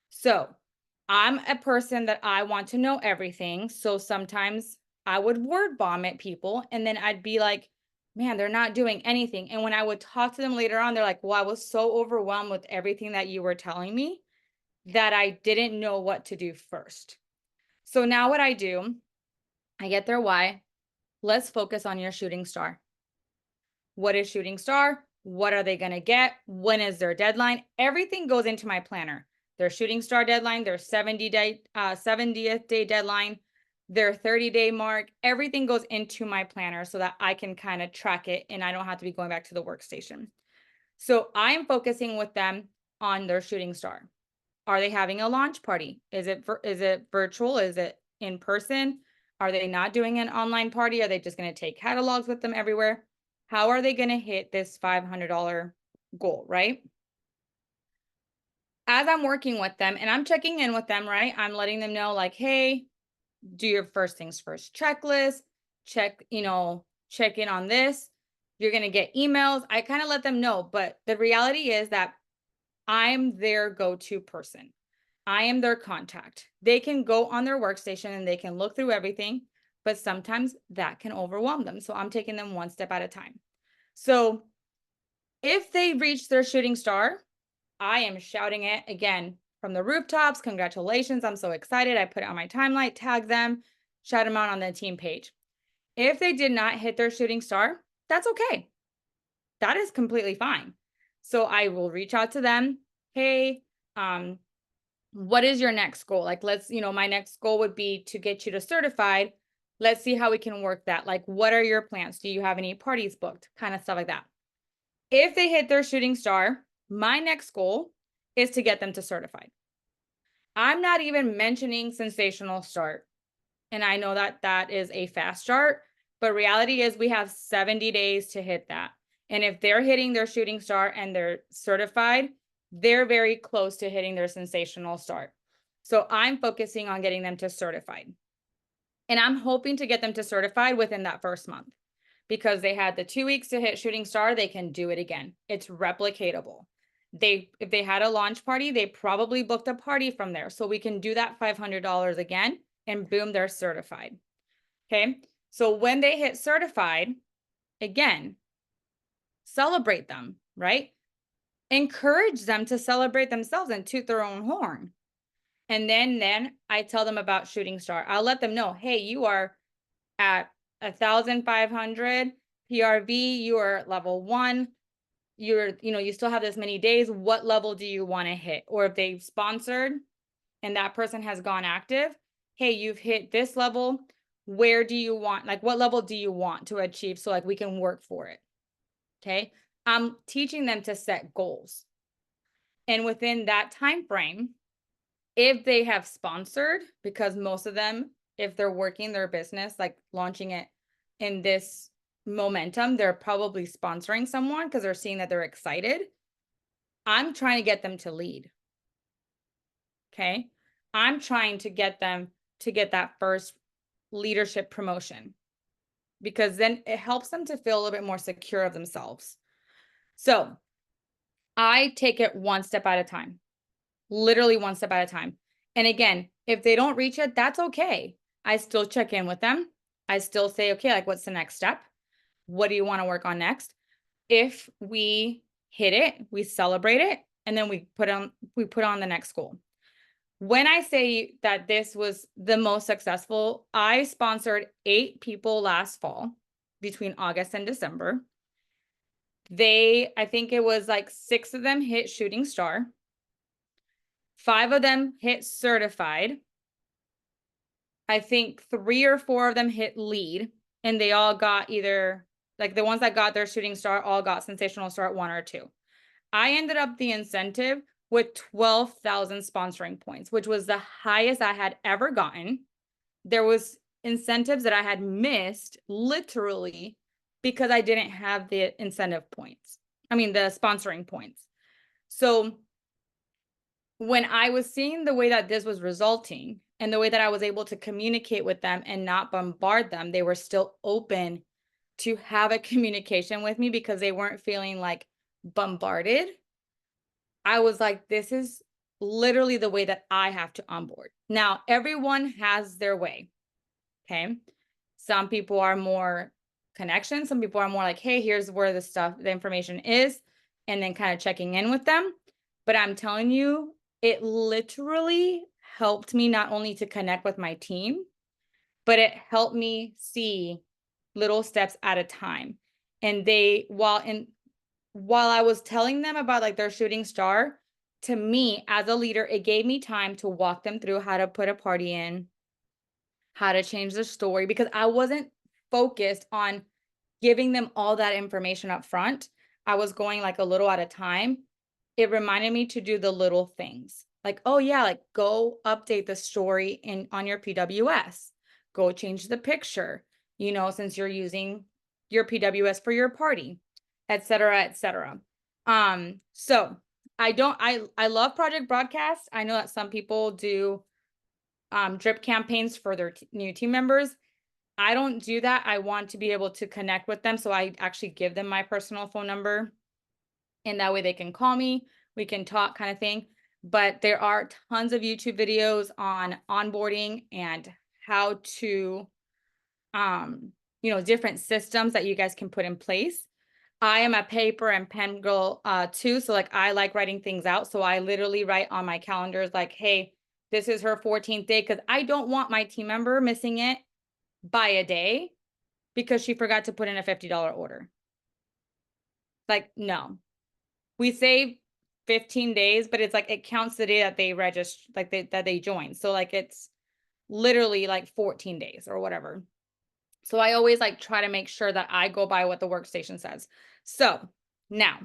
So I'm a person that I want to know everything. So sometimes I would word vomit people and then I'd be like, man, they're not doing anything. And when I would talk to them later on, they're like, well, I was so overwhelmed with everything that you were telling me that I didn't know what to do first. So now what I do, I get their why. Let's focus on your shooting star. What is shooting star? What are they going to get? When is their deadline? Everything goes into my planner. Their shooting star deadline, their 70th day deadline, their 30-day mark, everything goes into my planner so that I can kind of track it and I don't have to be going back to the workstation. So I'm focusing with them on their shooting star. Are they having a launch party? Is it virtual? Is it in person? Are they not doing an online party? Are they just going to take catalogs with them everywhere? How are they going to hit this $500 goal, right? As I'm working with them and I'm checking in with them, right? I'm letting them know like, hey, do your first things first checklist, check in on this. You're going to get emails. I kind of let them know, but the reality is that I'm their go-to person. I am their contact. They can go on their workstation and they can look through everything, but sometimes that can overwhelm them. So I'm taking them one step at a time. So if they reach their shooting star, I am shouting it again from the rooftops. Congratulations. I'm so excited. I put it on my timeline, tag them, shout them out on the team page. If they did not hit their shooting star, that's okay. That is completely fine. So I will reach out to them. Hey, what is your next goal? Like, my next goal would be to get you to certified. Let's see how we can work that. Like, what are your plans? Do you have any parties booked? Kind of stuff like that. If they hit their shooting star, my next goal is to get them to certified. I'm not even mentioning sensational start. And I know that that is a fast start, but reality is we have 70 days to hit that. And if they're hitting their shooting star and they're certified, they're very close to hitting their sensational start. So I'm focusing on getting them to certified. And I'm hoping to get them to certified within that first month, because they had the 2 weeks to hit shooting star, they can do it again. It's replicatable. If they had a launch party, they probably booked a party from there. So we can do that $500 again and boom, they're certified. Okay. So when they hit certified, again, celebrate them, right? Encourage them to celebrate themselves and toot their own horn. And then I tell them about shooting star. I'll let them know, hey, you are at 1,500 PRV, you are at level 1. You still have this many days. What level do you want to hit? Or if they've sponsored and that person has gone active, hey, you've hit this level. Where do you want, what level do you want to achieve? So we can work for it. Okay. I'm teaching them to set goals. And within that time frame, if they have sponsored, because most of them, if they're working their business, launching it in this momentum, they're probably sponsoring someone because they're seeing that they're excited. I'm trying to get them to lead. Okay. I'm trying to get them to get that first leadership promotion, because then it helps them to feel a little bit more secure of themselves. So I take it one step at a time, literally one step at a time. And again, if they don't reach it, that's okay. I still check in with them. I still say, okay, like what's the next step? What do you want to work on next? If we hit it, we celebrate it, and then we put on the next goal. When I say that this was the most successful, I sponsored 8 people last fall between August and December. I think it was like 6 of them hit shooting star. 5 of them hit certified. I think 3 or 4 of them hit lead, and they all got either, like the ones that got their shooting star all got sensational start 1 or 2. I ended up the incentive with 12,000 sponsoring points, which was the highest I had ever gotten. There was incentives that I had missed literally because I didn't have the incentive points. I mean, the sponsoring points. So when I was seeing the way that this was resulting and the way that I was able to communicate with them and not bombard them, they were still open to have a communication with me because they weren't feeling like bombarded. I was like, this is literally the way that I have to onboard. Now, everyone has their way. Okay. Some people are more connection. Some people are more like, hey, here's where the information is, and then kind of checking in with them. But I'm telling you, it literally helped me not only to connect with my team, but it helped me see little steps at a time. And while I was telling them about like their shooting star, to me as a leader, it gave me time to walk them through how to put a party in, how to change the story, because I wasn't focused on giving them all that information up front. I was going like a little at a time. It reminded me to do the little things like, oh yeah, like go update the story on your PWS, go change the picture, since you're using your PWS for your party, et cetera, et cetera. So I love Project Broadcast. I know that some people do drip campaigns for their new team members. I don't do that. I want to be able to connect with them. So I actually give them my personal phone number, and that way they can call me, we can talk kind of thing. But there are tons of YouTube videos on onboarding and how to, different systems that you guys can put in place. I am a paper and pen girl too. So like I like writing things out. So I literally write on my calendars like, hey, this is her 14th day, because I don't want my team member missing it by a day because she forgot to put in a $50 order. Like, no. We say 15 days, but it's like it counts the day that they register, like that they join. So like it's literally like 14 days or whatever. So I always like try to make sure that I go by what the workstation says. So now,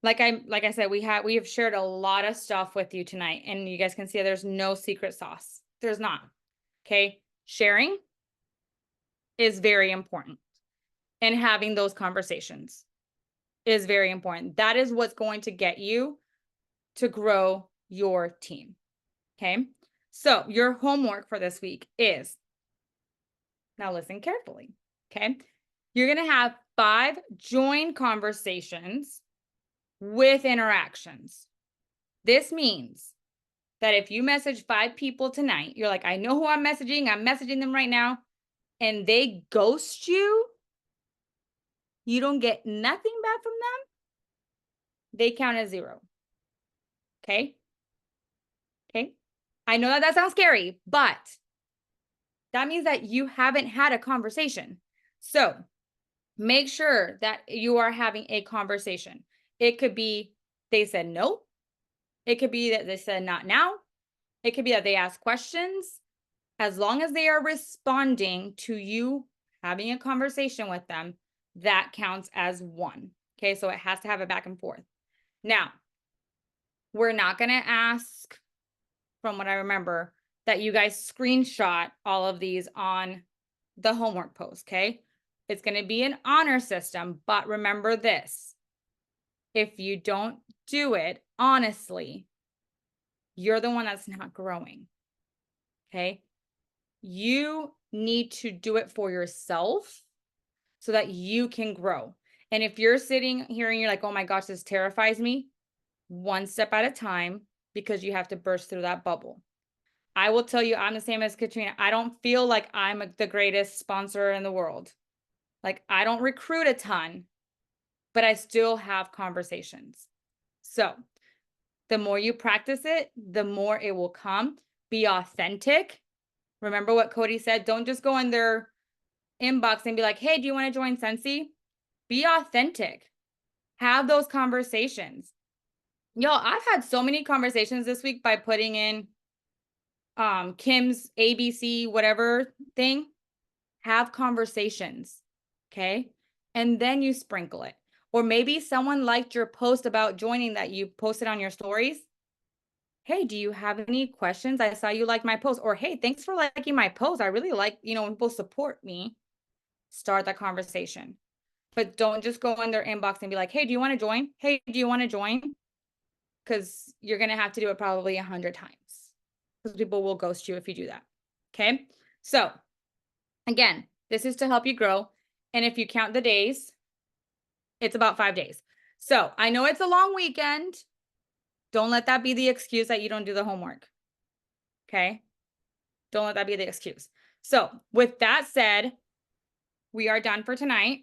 like I said, we have shared a lot of stuff with you tonight, and you guys can see there's no secret sauce. There's not. Okay. Sharing is very important, and having those conversations is very important. That is what's going to get you to grow your team. Okay. So your homework for this week is, now listen carefully. Okay. You're going to have 5 join conversations with interactions. This means that if you message 5 people tonight, you're like, I know who I'm messaging them right now, and they ghost you, you don't get nothing back from them, they count as 0. Okay. Okay. I know that sounds scary, but that means that you haven't had a conversation. So make sure that you are having a conversation. It could be they said no. It could be that they said not now. It could be that they ask questions. As long as they are responding to you having a conversation with them, that counts as 1. Okay, so it has to have a back and forth. Now, we're not going to ask, from what I remember, that you guys screenshot all of these on the homework post, okay? It's going to be an honor system, but remember this. If you don't do it honestly, you're the one that's not growing, okay? You need to do it for yourself so that you can grow. And if you're sitting here and you're like, oh my gosh, this terrifies me, 1 step at a time, because you have to burst through that bubble. I will tell you, I'm the same as Katrina. I don't feel like I'm the greatest sponsor in the world. Like, I don't recruit a ton, but I still have conversations. So the more you practice it, the more it will come. Be authentic. Remember what Cody said? Don't just go in their inbox and be like, hey, do you want to join Scentsy? Be authentic. Have those conversations. Yo, I've had so many conversations this week by putting in Kim's ABC whatever thing. Have conversations, okay? And then you sprinkle it. Or maybe someone liked your post about joining that you posted on your stories. Hey, do you have any questions? I saw you liked my post. Or hey, thanks for liking my post. I really like, when people support me. Start that conversation. But don't just go in their inbox and be like, hey, do you want to join? Hey, do you want to join? Because you're going to have to do it probably 100 times. Because people will ghost you if you do that. Okay? So, again, this is to help you grow. And if you count the days, it's about 5 days. So, I know it's a long weekend. Don't let that be the excuse that you don't do the homework. Okay? Don't let that be the excuse. So, with that said, we are done for tonight.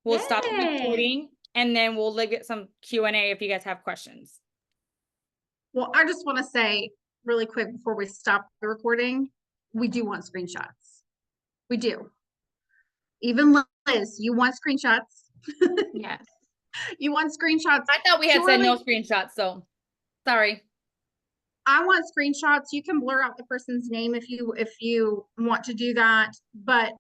We'll stop the Yay. recording and then we'll get some Q&A if you guys have questions. Well, I just want to say really quick before we stop the recording, we do want screenshots. We do. Even Liz, you want screenshots. Yes. You want screenshots. I thought we had said no Surely- screenshots, so sorry. I want screenshots. You can blur out the person's name if you want to do that. But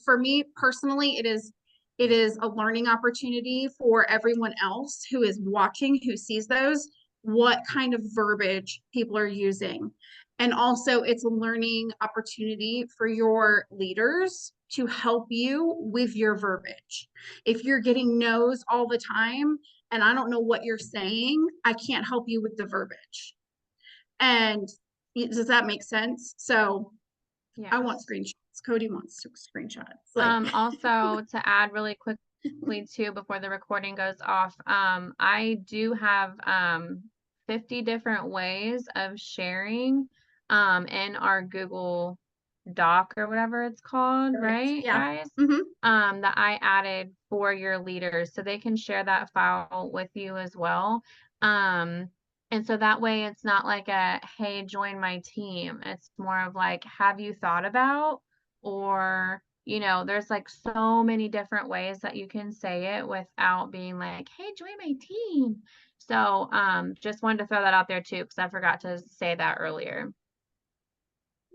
for me personally, it is a learning opportunity for everyone else who is watching, who sees those, what kind of verbiage people are using. And also it's a learning opportunity for your leaders to help you with your verbiage. If you're getting no's all the time and I don't know what you're saying, I can't help you with the verbiage. And does that make sense? So Yeah. I want screenshots. Cody wants screenshots. Also to add really quickly too, before the recording goes off, I do have 50 different ways of sharing in our Google Doc or whatever it's called, right, Yeah. guys? Mm-hmm. That I added for your leaders, so they can share that file with you as well. And so that way it's not like a, hey, join my team. It's more of like, have you thought about, or, there's like so many different ways that you can say it without being like, hey, join my team. So, just wanted to throw that out there too, because I forgot to say that earlier.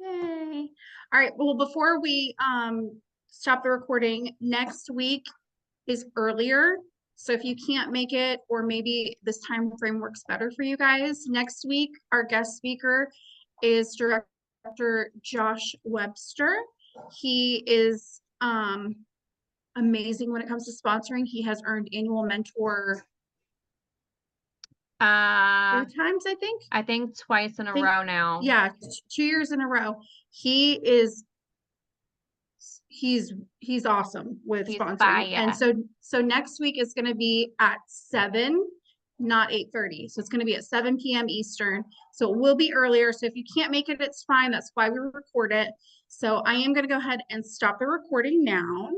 Yay. All right. Well, before we stop the recording, next week is earlier. So if you can't make it, or maybe this time frame works better for you guys, next week our guest speaker is Director Josh Webster. He is amazing when it comes to sponsoring. He has earned annual mentor 2 times, I think. I think twice in a row now. Yeah, 2 years in a row. He's awesome with He's sponsoring. fire. And so next week is going to be at 7, not 8:30. So it's going to be at 7 p.m. Eastern. So it will be earlier. So if you can't make it, it's fine. That's why we record it. So I am going to go ahead and stop the recording now.